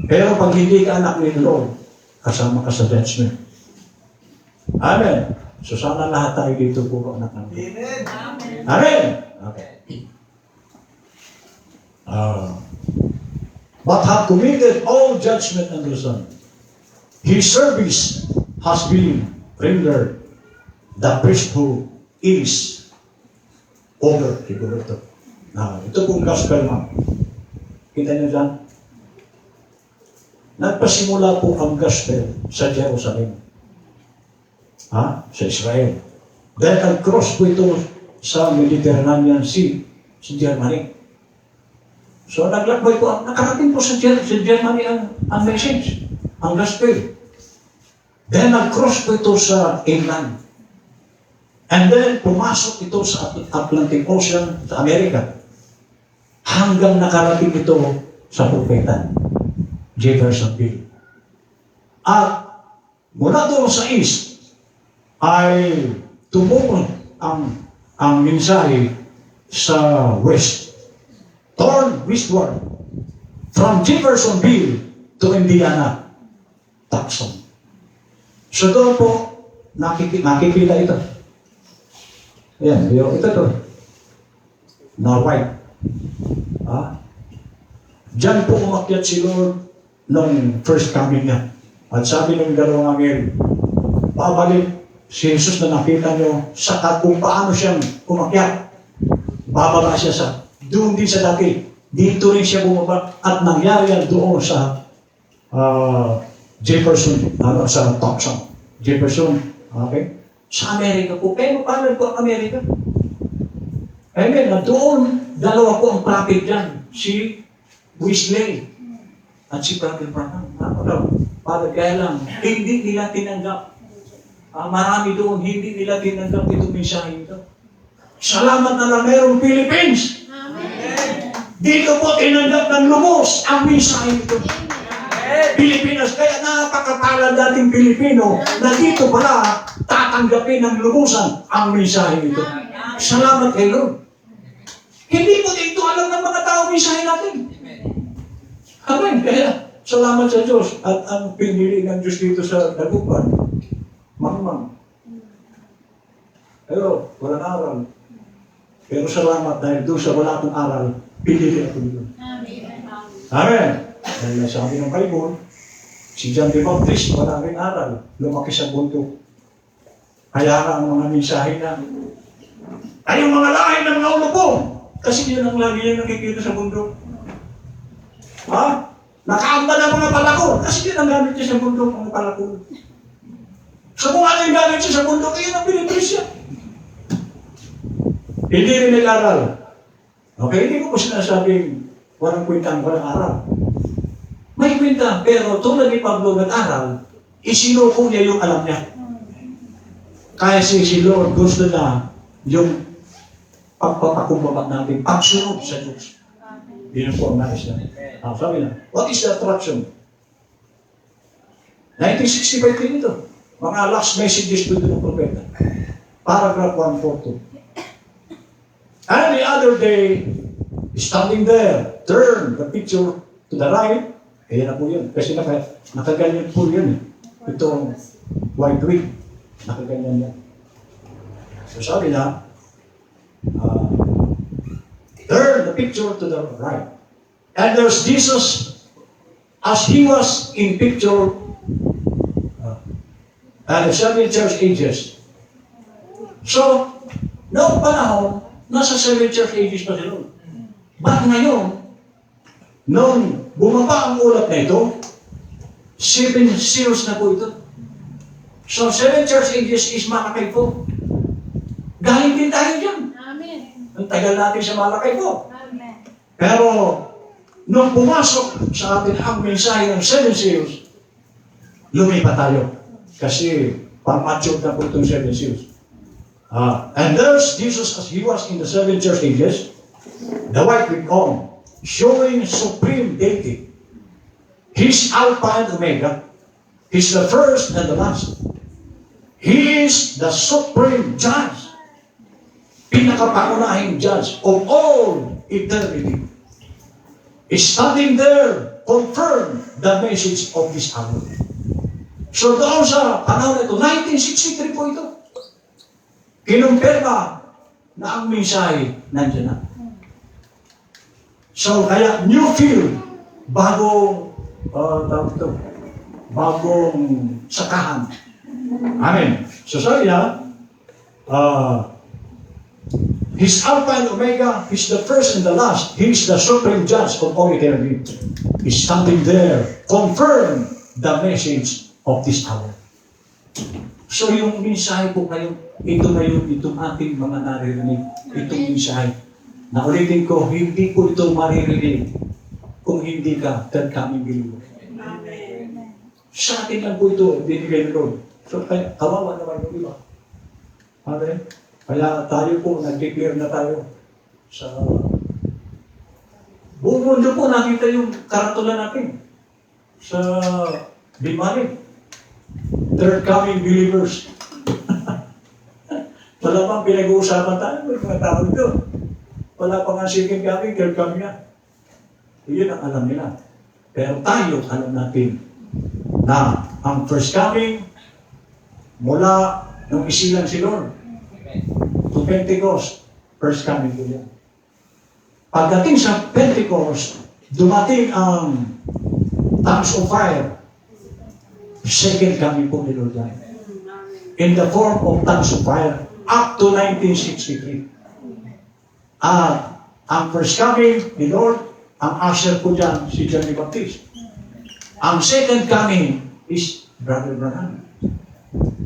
Pero pag hindi ka anak ni Lord, kasama ka sa judgment. Amen. So sana lahat tayo dito po anak ng Lord. Amen. Amen. Okay. But have committed all judgment unto the Son. His service has been rendered. The priesthood is over. Siguro ito. Ito pong gospel man. Kita niyo dyan? Nagpasimula po ang gospel sa Jerusalem. Sa Israel. Then nag-cross po ito sa Mediterranean Sea, sa Germany. So naglakbay po, nakarating po sa Germany ang message, ang gospel. Then nag-cross po ito sa England. And then pumasok ito sa Atlantic Ocean, sa Amerika. Hanggang nakarating ito sa propeta. Jeffersonville. At mula doon sa east ay tumungo ang mensahe sa west. Turn westward. from Jeffersonville to Indiana, Tucson. So doon po, nakikita ito. Ayan, ito to. Na white. Diyan po umakyat si Lord nung first coming niya. At sabi ng dalawang anghel, babalik si Jesus na nakita nyo sa kung paano siyang umakyat. Bababa siya sa doon din sa dati. Dito rin siya bumaba at nangyari yan doon sa Jefferson, sa Tucson. Jefferson, okay? Sa Amerika po. Pero paano po ang Amerika? Amen. Doon, dalawa po ang prophet dyan. Si Wesley at si Brother Branham. Para kaya lang, hindi nila tinanggap. Marami doon, hindi nila tinanggap itong mensahe ito. Salamat na lang mayroong Philippines. Amen. Dito po tinanggap ng lubos ang mensahe ito. Pilipinas, kaya napakapalad dating Pilipino na dito pala tatanggapin ng lubusan ang mensahe ito. Salamat kay Lord. Hindi po dito alam ng mga tao mensahe natin. Amen. Kaya salamat sa Diyos at ang pinili ng Diyos dito sa Dagupan. Mangmang. Pero walang aral. Pero salamat dahil doon sa wala akong aral, pinili ako dito. Amen. Dahil sabi ng Bible, si John the Baptist, wala rin aral, lumaki sa bundok. Kaya nga ang mga mensahe na, ay yung mga lahi ng mga ulupong, kasi yun ang lagi niya nakikita sa bundok. Nakaamba ng mga palakol, kasi yun ang gamit niya sa bundok, mga palakol. So kung ano yung gamit siya sa bundok, yun ang pinipris siya. Hindi rin nag-aral. Okay, hindi ko po sinasabing walang kwentang, walang aral. May kwenta, pero tulad ni Pablo nag-aral, isinuko niya yung alam niya. Kaya si Lord gusto na yung pagpapakumbaba natin, pagsunod sa Diyos. Yun po ang nais na. Sabi na, what is the attraction? 1965 din ito. Mga last messages to the prophet. Paragraph 142. And the other day, standing there, turn the picture to the right. Kaya na po yun. Kasi nakaganyan po yun. Itong white wig. Nakaganyan yan. So sabi na, turn the picture to the right. And there's Jesus as he was in picture and the 7 church ages. So, noong panahon, nasa 7 church ages pa sila. But ngayon, nung bumaba ang ulat na ito, 7 seals na po ito. So, 7 church ages is Malakay po. Galing din tayo dyan. Amen. Ang tagal natin sa Malakay po. Amen. Pero, nung pumasok sa atin ang mensahe ng 7 seals, lumipat tayo. Kasi, pang-mature na po itong 7 seals. And there's Jesus as he was in the 7 church ages, the white wig on, showing supreme deity. He's Alpha and Omega. He's the first and the last. He is the supreme judge. Pinakapangunahing judge of all eternity. He's standing there, confirm the message of this hour. So doon sa panahon na ito, 1963 po ito. Kinumpirma na ang mensahe nandiyan na. So kaya new field, bagong bagong sakahan. Amen. So sabi niya, He's Alpha and Omega, He's the first and the last, He's the supreme judge of all eternity. He's standing there, confirm the message of this hour. So yung mensahe po kayo, ito na yun, itong ating mga naririnig, itong mensahe. Na ulitin ko, hindi po ito maririnig kung hindi ka third coming believer. Amen. Sa atin lang po ito, binigay ng Lord. So kaya, kawawa naman yung iba. Amen? Kaya tayo po, nag-declare na tayo sa buong mundo po, nakita yung karatulan natin sa Bimalig. Third coming believers. Wala pang pinag-uusapan tayo, mga tao ito. Wala pa nga second coming, third coming na. Iyon ang alam nila. Pero tayo, alam natin na ang first coming mula nung isilang si Lord to Pentecost, first coming ko yan. Pagdating sa Pentecost, dumating ang tongues of fire. Second coming po ni Lord yan. In the form of tongues of fire up to 1963. At ang first coming ni Lord, ang usher po dyan, si John the Baptist. Ang second coming is Brother Branham.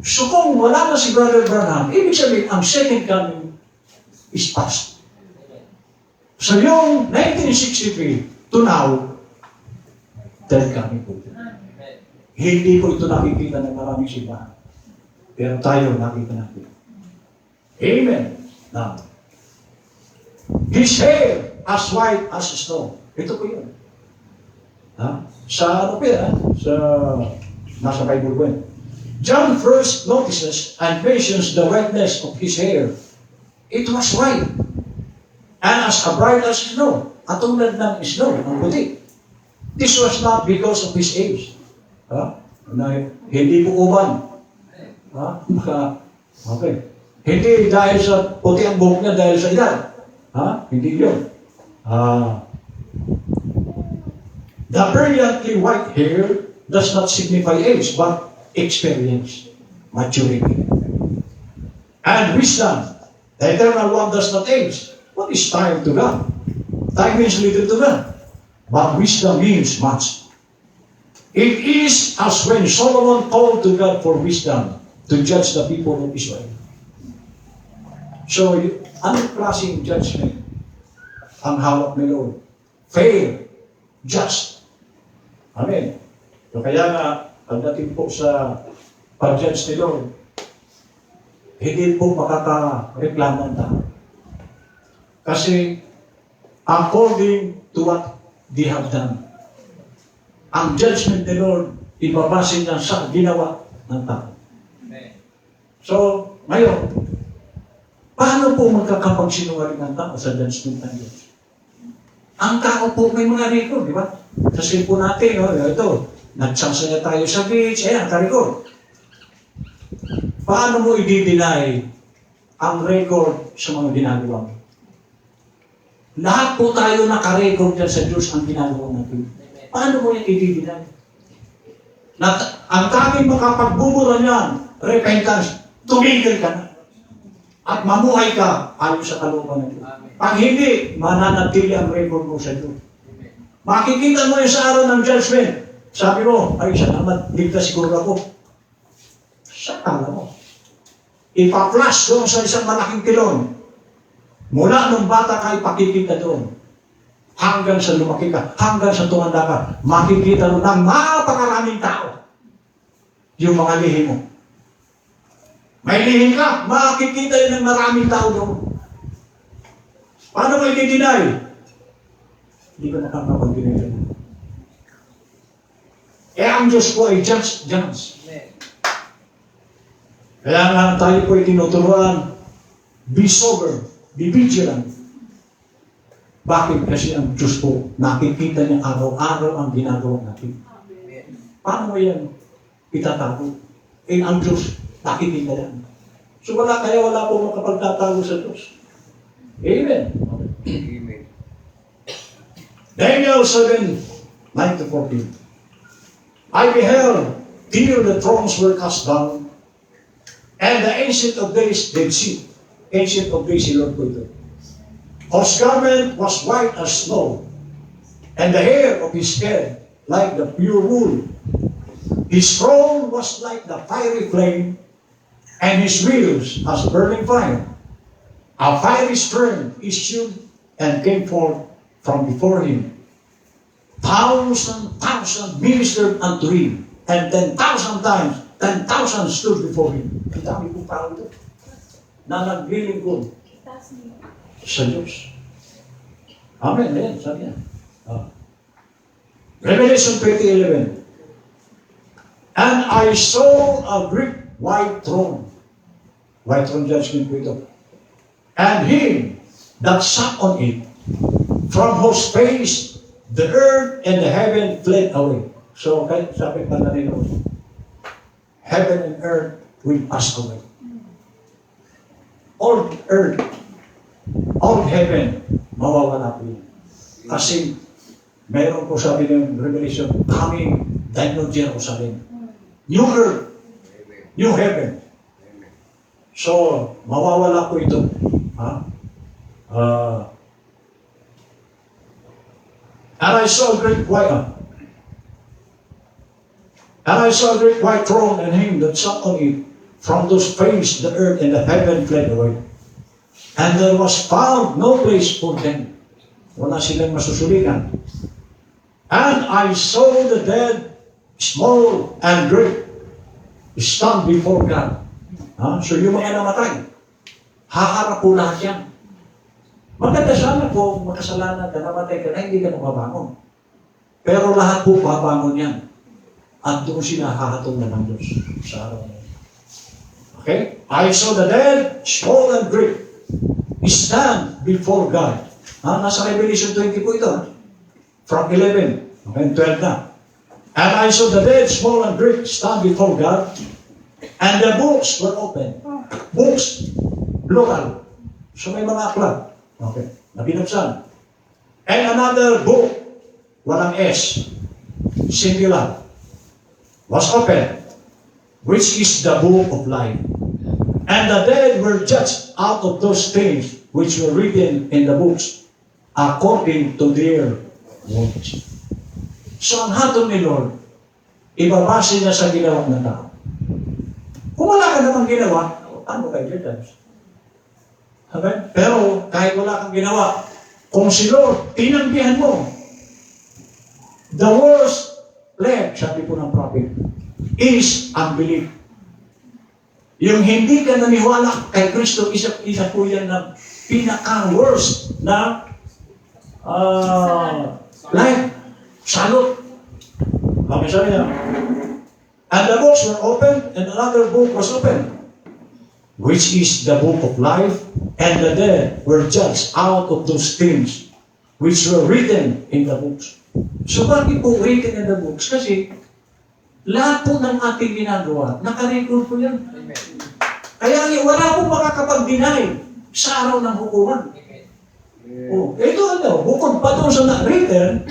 So kung wala na si Brother Branham, ibig sabihin, ang second coming is past. So yung 1963 to now, third coming po. Hindi po ito nakikita ng maraming simbahan. Pero tayo nakita natin. Amen. Now, his hair as white as snow. Ito po yun. Ha? Sa ano po yan? Sa nasa Bible po yan. John first notices and mentions the whiteness of his hair. It was white. And as bright as snow. At tulad ng snow, ang puti. This was not because of his age. Ha? Na, hindi po uban. Ha? Okay. Hindi dahil sa puti ang buhok niya dahil sa edad. Ha? Hindi yun. The brilliantly white hair does not signify age, but experience, maturity. And wisdom. The eternal one does not age. What is time to God? Time means little to God. But wisdom means much. It is as when Solomon called to God for wisdom to judge the people of Israel. So, anong klaseng judgment ang hawak ni Lord? Fair, just. Amen. So, kaya nga, pagdating po sa pag-judge ni Lord, hindi po makakareklamo ang tao. Kasi, according to what they have done, ang judgment ni Lord, ibabase niya sa ginawa ng tao. So, ngayon, paano po magkakapagsinungaling ng tao sa judgment ng Diyos? Ang tao po may mga record, di ba? Sa cellphone natin, ito, nagsasaya tayo sa beach, ayan, ka-record. Paano mo i-deny ang record sa mga ginagawa mo? Lahat po tayo naka-record dyan sa Diyos ang ginagawa natin. Paano mo yan i-deny? Ang tanging makapagbubura niyan, repentance, tumigil ka na. At mamuhay ka ayon sa kalooban ng Diyos. Pag hindi, mananatili ang record mo sa Diyos. Makikita mo yun sa araw ng judgment. Sabi mo, ay salamat, ligtas siguro ako. Sa kala mo. Ipa-flash doon sa isang malaking pilon. Mula nung bata ka, ipakikita doon. Hanggang sa lumaki ka, hanggang sa tumanda ka, makikita doon ng napakaraming tao. Yung mga lihim mo. May lihim ka, makikita yun ng maraming tao doon. Paano mo i-deny? Hindi ka nakakapag-deny. Ang Diyos po ay just. Kaya nga tayo po ay tinuturuan, be sober, be vigilant. Bakit? Kasi ang Diyos po, nakikita niya araw-araw ang ginagawa natin. Paano mo yan itatago? Ang Diyos, nakikita yan. So wala po makapagtatago sa Diyos. Amen. Amen. Daniel 7:9-14. I beheld, till the thrones were cast down, and the Ancient of Days did sit. Ancient of Days, si Lord po ito. Whose garment was white as snow, and the hair of his head like the pure wool. His throne was like the fiery flame, and his wheels as burning fire. A fiery stream issued and came forth from before him. 1,000 ministered unto him, and 10,000 times 10,000 stood before him. Ang dami kong tao ito na naglilingkod sa Diyos. Amen. Ayan, sabi niya. Revelation 20:11. And I saw a great white throne. White throne judgment po ito. And him that sat on it, from whose face the earth and the heaven fled away. So, kahit sabi pa na rin, heaven and earth will pass away. All earth, all heaven, mawawala po yun. Kasi, meron po sabi ng Revelation, coming the new Jerusalem. New earth, new heaven. So, mawawala po ito. And I saw a great white throne and him that sat on it, from whose face the earth and the heaven fled away. And there was found no place for them. Wala silang masusulikan. And I saw the dead, small and great, stand before God. So yung mga namatay, haharap po lahat yan. Maganda sana po, makasalanan ka, namatay ka na, hindi ka mababangon. Pero lahat po babangon yan. At doon sila hahatong na ng Diyos sa araw na yun. Okay? I saw the dead, small and great, stand before God. Nasa Revelation 20 po ito. From 11. Okay, 12 na. And I saw the dead, small and great, stand before God. And the books were open. Books, plural. So may mga aklat. Okay, nabinuksan. And another book, walang S, singular, was open, which is the book of life. And the dead were judged out of those things which were written in the books, according to their works. So ang hatol ni Lord, ibabase na sa ginawa ng tao. Kung wala ka namang ginawa, ano kayo dyan? Okay? Pero kahit wala kang ginawa, kung si Lord, tinanggihan mo, the worst plague, sabi po ng prophet, is unbelief. Yung hindi ka naniwala kay Kristo, isa po yan na pinaka-worst na plague. Salot. Kami sabi niya, and the books were open, and another book was open, which is the book of life, and the dead were judged out of those things which were written in the books. So bakit po written in the books? Kasi lahat po ng ating ginagawa, nakarecord po yan. Kaya wala po makakapag-deny sa araw ng hukuman. Ito bukod pa doon sa written,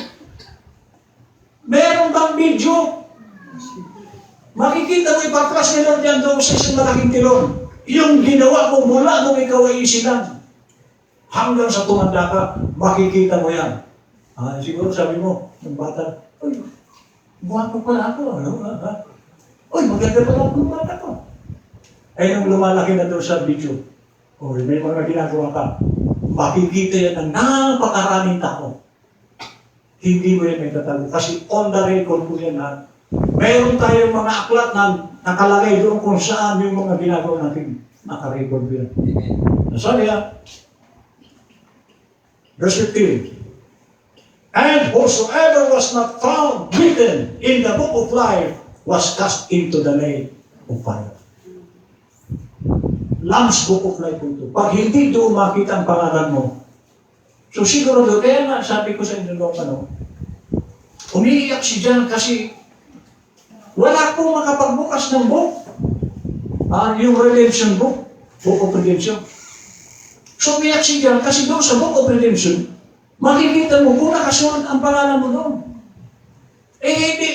meron bang video? Makikita mo ipapras ni Lord yan doon sa isang malaking tilon. Yung ginawa mo mula nung ikaw ay isilang hanggang sa tumanda ka, makikita mo yan. Siguro sabi mo, ng bata, uy, buwan pala ako. Uy, maganda pala ako ng bata ko. Ay nung lumalaki na doon sa video, may mga ginagawa ka, makikita yan ng napakaraming tao. Hindi mo yan may tatago. Kasi on the record po yan na mayroon tayong mga aklat na nakalagay doon kung saan yung mga ginagawa natin. Nakarecord yan. Sabi yan, verse 15, and whosoever was not found written in the book of life was cast into the lake of fire. Lamb's book of life po ito. Pag hindi doon makita ang pangalan mo, so siguro doon, kaya nga sabi ko sa inyo noon, umiiyak si John kasi wala po makapagbukas ng book. Yung redemption book, book of redemption. So umiiyak si John kasi doon sa book of redemption, makikita mo kung nakasulat ang pangalan mo doon. Hindi,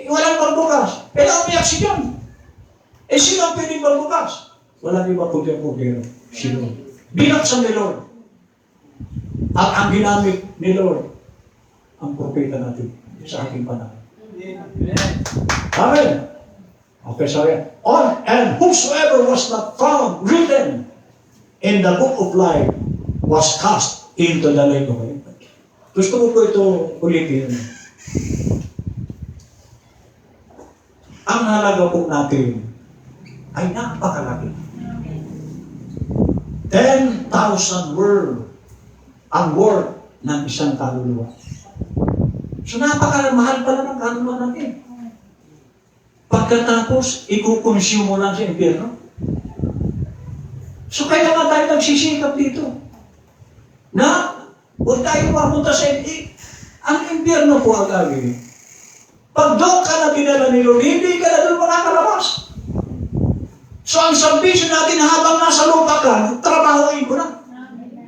walang pagbukas. Kaya umiyak si John. Sino ang pwedeng pagbukas? Walang iba po dyan po, sino? Binaksan ni Lord. At ang ginamit ni Lord, ang propeta natin sa ating panahon. Amen. Okay, sorry. And whosoever was not found written in the book of life was cast into the lake of fire. Gusto ko po ito ulitin. Ang halaga po natin ay napakalaki. 10,000 world ang worth ng isang kaluluwa. So napakamahal pala ng kaluluwa natin. Pagkatapos, ikukonsume mo lang sa impyerno. So kaya nga tayo nagsisikap dito na huwag tayo mapunta sa Ang impyerno po ang lagi. Pag doon ka na dinala ni Lord, hindi ka na doon makakalabas. So ang salvation natin habang nasa lupa ka, trabahoin mo na.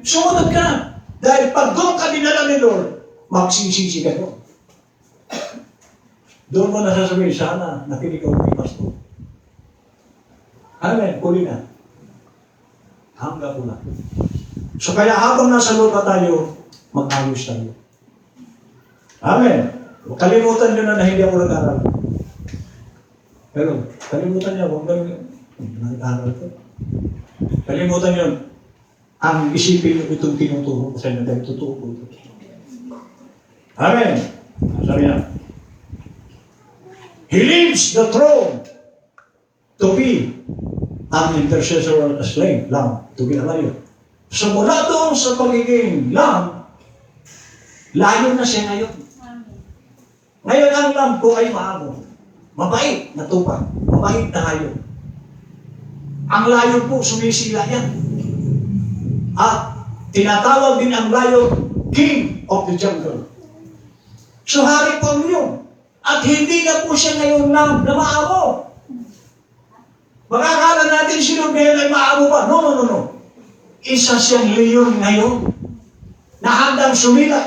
Sumunod ka na. Dahil pag doon ka dinala ni Lord, magsisisi ka doon. Doon mo nasasabihin, sana nakinig ako kay Pastor. Amen, huli na. Hanggang ko na. So kaya habang nasa lupa tayo, mag-ayos tayo. Amen. Kalimutan nyo na hindi ako nag-aral. Pero, kalimutan nyo, huwag ganun nag-aral ko. Kalimutan nyo, ang isipin nyo itong tinuturo ko sa inyo dahil totoo ko ito. Amen. Sabi niya, He leaves the throne to be an intercessor or a slave, lamb, to be a lion. So mula doon sa pagiging lamb, layo na siya ngayon. Ngayon ang lamb ko ay maamo. Mabait na tupa. Mabait na hayo. Ang layon po, sumisila yan. At tinatawag din ang layon, King of the Jungle. So hari po yun. At hindi na po siya ngayon lamb na maamo. Makakala natin si Lord ngayon ay maamo pa. No. Isa siyang leon ngayon na handang sumila.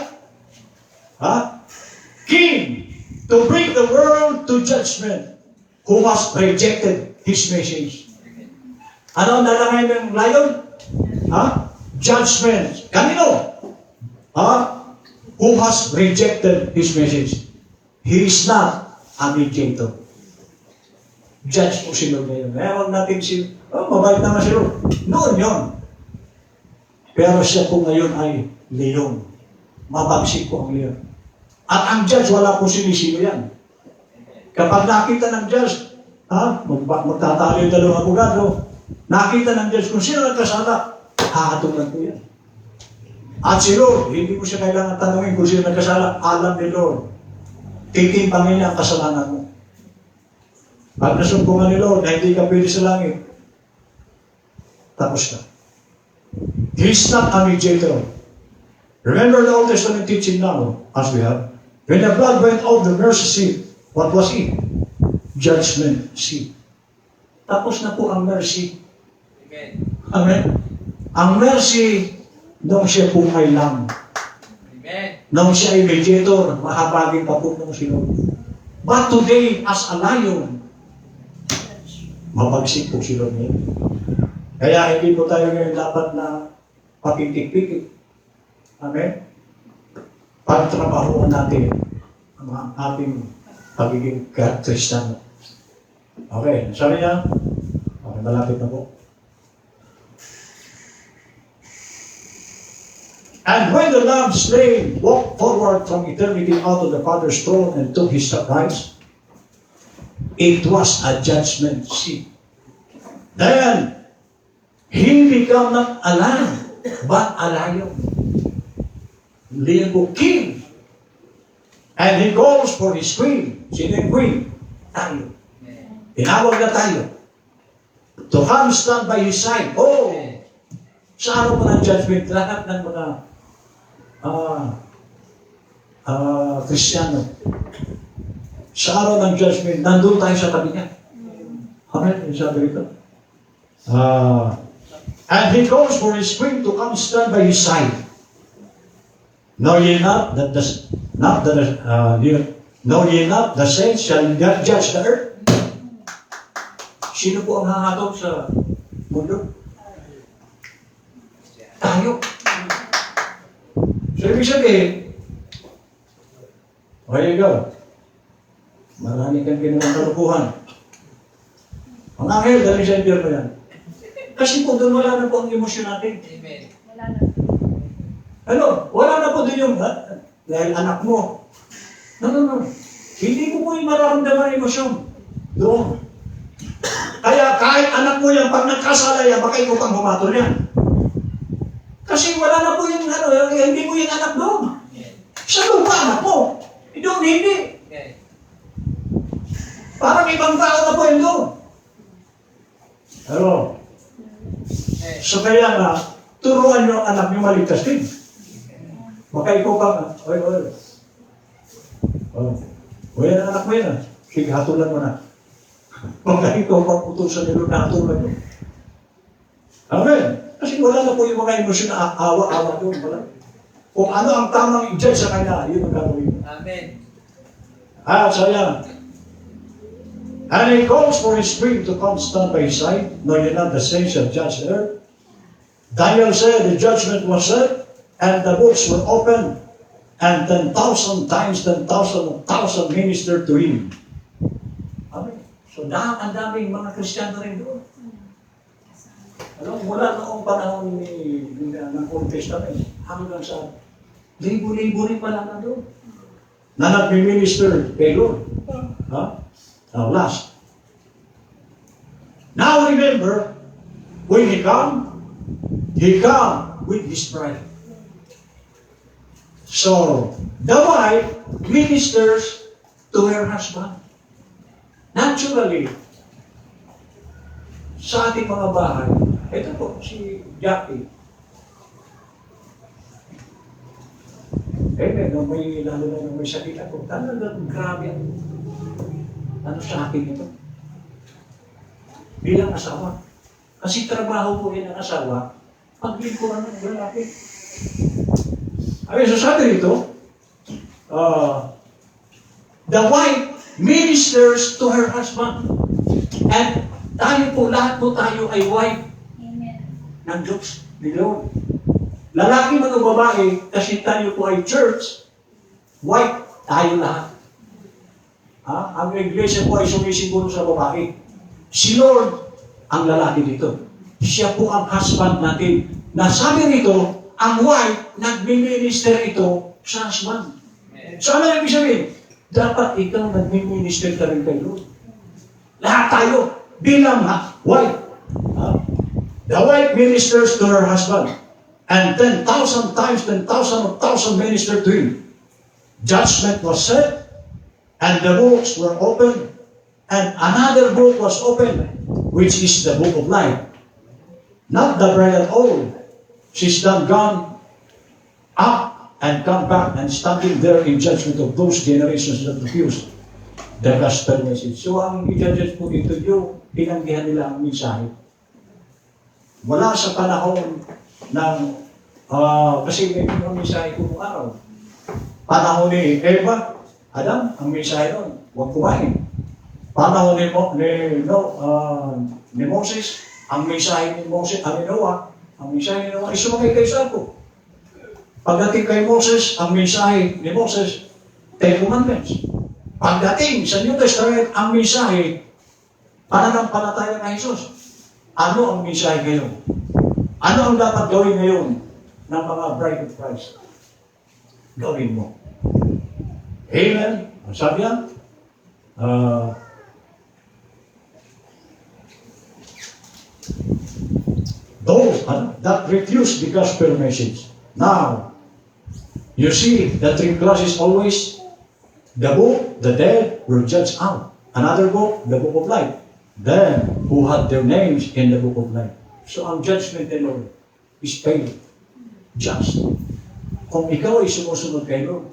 King to bring the world to judgment who has rejected His message. Ano ang nalangay ng lion? Judgment. Kanino? Who has rejected His message? He is not a mediator. Judge po si Lord ngayon. Kaya huwag natin mabait naman si Lord. Noon yun. Pero siya po ngayon ay leon. Mabagsik po ang leon. At ang judge, wala po sinisino yan. Kapag nakita ng judge, magtatalo yung dalawang abogado, nakita ng judge kung sino nagkasala, hahatulan po yan. At si Lord, hindi mo siya kailangan tanungin kung sino nagkasala, alam ni Lord. Titimpangin niya ang kasalanan mo. Pag nasumpungan ni Lord na hindi ka pwede sa langit, tapos na. He's not a mediator. Remember the Old Testament teaching now, as we have. When the blood went off the mercy seat, what was it? Judgment seat. Tapos na po ang mercy. Amen. Amen. Ang mercy, nung siya po ay lamb. Amen. Nung siya ay mediator, mahabagin pa po nung sinod. But today, as a lion, mapagsik po si Lord ngayon. Kaya hindi po tayo ngayon dapat na papitik-pitik. Amen? Pagtrabahuan natin ang ating pagiging Kristiyano. Okay, sabi niya, okay, malapit na po. And when the Lamb slain walked forward from eternity out of the Father's throne and took his rights, it was a judgment seat. Then, he became not a lamb, but a lion. Lion king. And he calls for his queen. Sino yung queen? Tayo. Tinawag na tayo. To come stand by his side. Oh! Sa araw pa ng judgment, lahat ng mga Kristiyano. Sa araw ng judgment, nandun tayo sa tabi niya. Amen? Yung sabi rito. And he calls for his queen to come stand by his side. Know ye not that the saints shall judge the earth? Sino po ang hahatog sa mundo? Tayo. So, ibig sabihin, there you go. Marami kang ginawang kalukuhan. Ang anghel, dali sa impyerno yan. Kasi po, doon wala na po ang emosyon natin. Amen. Ano? Wala na po doon yung, dahil anak mo. No. Hindi mo po yung mararamdaman ang emosyon. Doon. Kaya kahit anak mo yan, pag nagkasala yan, baka ikaw pang humatol yan. Kasi wala na po yung, hindi mo yung anak doon. Sa lupa, anak mo. Doon, hindi. Parang ibang tao na po yun doon. Pero, so kaya nga, turuan nyo ang anak nyo maligtas din. Baka ikaw pa, oy, Oh. O yan ang anak mo yan. Sige, hatulan mo na. Pagka ikaw paputusan nilo na hatulan mo. Amen. Kasi wala na po yung mga emosyon na awa-awa doon. Wala. Kung ano ang tamang i-judge sa kanya, yun ang gagawin mo. Amen. So yan. And he calls for his spring to come stand by his side, knowing not the saints shall judge the earth. Daniel said, the judgment was set, and the books were opened, and 10,000 times 10,000 ministered to him. Amen. So ang daming mga Kristiyano rin doon. Alam, mula noong panahon ng Old Testament, hanggang sa libo-libo rin pala na doon. Na nag-minister kay Lord. Now last. Now remember, when he come with his bride. So, the wife ministers to her husband. Naturally, sa ating mga bahay, ito po, si Jackie. Nung lalo na nung may sakit ako, talagang grabe ano sa akin ito. Bilang asawa. Kasi trabaho ko yan ang asawa, paglingkuran ng lalaki. So sabi rito, the wife ministers to her husband. And tayo po, lahat po tayo ay wife ng Diyos, ni Lord. Lalaki mga babae, kasi tayo po ay church, wife, tayo lahat. Ang iglesia po ay sumisimbolo sa babae. Si Lord, ang lalaki dito. Siya po ang husband natin. Nasabi rito, ang wife, nagmi-minister ito sa husband. So ano ibig sabihin? Dapat ikaw nagmi-minister ka rin kay Lord. Lahat tayo, bilang wife. The wife ministers to her husband. And 10,000 times 10,000 ministered to him. Judgment was set, and the books were opened, and another book was opened, which is the book of life. Not the bride at all. She's done gone up and come back and standing there in judgment of those generations that refused the gospel message. So ang i-judge po dito yung pinanggihan nila ang mensahe. Wala sa panahon ng, kasi may mga mensahe kung araw. Panahon ni Eva, Adam, ang mensahe nun, huwag kumain. Panahon ni Moses, ang mensahe ni Moses, ni Noah, ang mensahe ni Noah, isumagay kayo sa ako. Pagdating kay Moses, ang mensahe ni Moses, 10 Commandments. Pagdating sa New Testament, ang mensahe, pananampalataya na Jesus. Ano ang mensahe ngayon? Ano ang dapat gawin ngayon ng mga bride of Christ? Gawin mo. Amen. Ang sabi yan, those that refuse the gospel message. Now, you see, the three classes always, the book, the dead were judged out. Another book, the book of life. Then, who had their names in the book of life. So, ang judgment ni Lord is fair, just. Kung ikaw ay sumusunod kay Lord,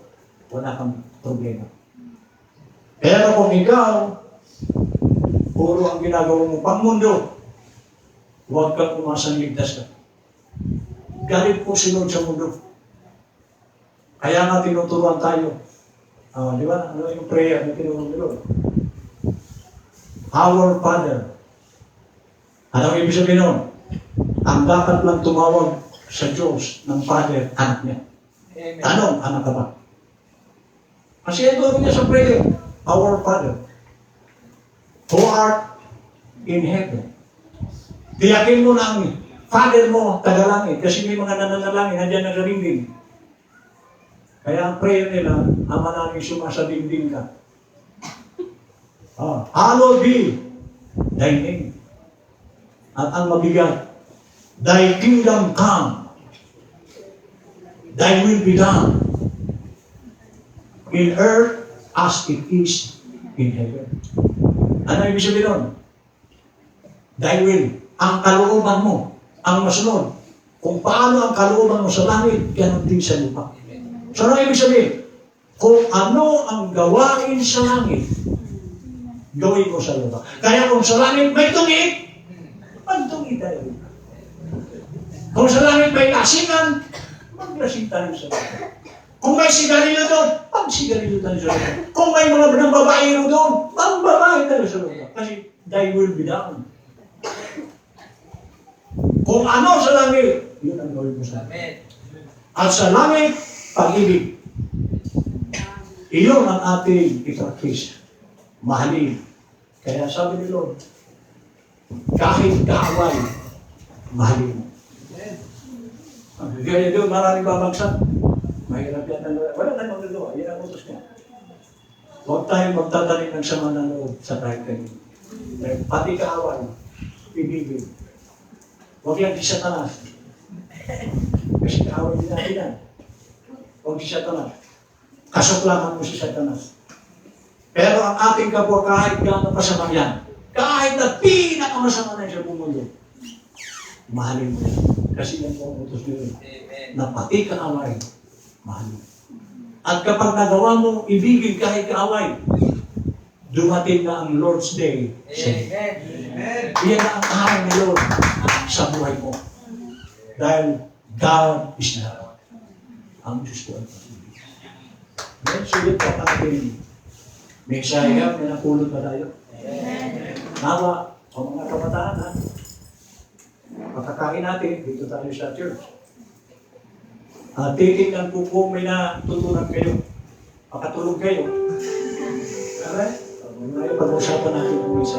wala kang problema. Pero kung ikaw, puro ang ginagawa mo pang mundo, huwag kang umasang ligtas ka. Galit po si Lord sa mundo. Kaya nga tinuturuan tayo. Di ba? Ano yung prayer na tinuruan ni Lord? Our Father. Ano ang ibig sabihin nun? Ang dapat lang tumawag sa Diyos ng Father, anak niya. Amen. Tanong, anak ka ba? Kasi ito niya sa prayer, Our Father, who art in heaven. Tiyakin mo na ang Father mo, tagalangit, kasi may mga nananalangin, nandiyan nagarinding. Kaya ang prayer nila, Ama namin sumasabingding ka. Hallowed be thy name. At ang mabigat, thy kingdom come, thy will be done in earth as it is in heaven. Ano ibig sabihin nun? Thy will, ang kalooban mo, ang masunod. Kung paano ang kalooban mo sa langit, ganun din sa lupa. So ano ibig sabihin? Kung ano ang gawain sa langit, gawin mo sa lupa. Kaya kung sa langit may tungi, magtungi tayo. Kung sa langit may lasingan, maglasing tayo sa lupa. Kung may sigarilyo doon, magsigarilyo tayo sa lupa. Kung may mga babae doon, magbabae tayo sa lupa. Kasi they will be down. Kung ano sa langit, yun ang gawin mo sa langit. Amen. At sa langit, pag-ibig. Iyon ang ating ipractice. Mahalin. Kaya sabi ni Lord, kahit kaaway, mahalin mo. Kaya doon maraming babagsak. Mahirap yan ang wala tayong magagawa. Yan ang utos niya. Huwag tayong magtatanim ng sama ng loob sa kahit kanino. Pati kaaway, ibigin. Huwag yan si Satanas. Kasi kaaway din natin yan. Huwag si Satanas. Kasuklaman mo si Satanas. Pero ang ating kapwa kahit gano'n kasama yan, kahit na pinakamasama na siya bumundo, mahalin mo yan. Kasi yan po ang utos nyo. Amen. Na pati kaaway, mahalin. At kapag nagawa mo ibigin kahit kaaway, dumating na ang Lord's Day. Amen. Amen. Iyan na ang araw ni Lord sa buhay mo. Dahil God is love. Ang Diyos ko ay pag-ibig. Ngayon, sulit ka natin. May sayang, may napulot ba tayo? Nawa, o mga kabataan, ha? Patakain natin, dito tayo sa church. Titignan po kung may natutunan kayo. Pakatulog kayo. Alright? Ngayon, pag-usapan natin kung isa.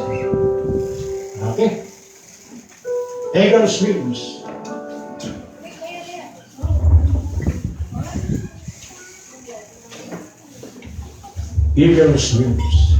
Okay? Eagles wings. Eagles wings.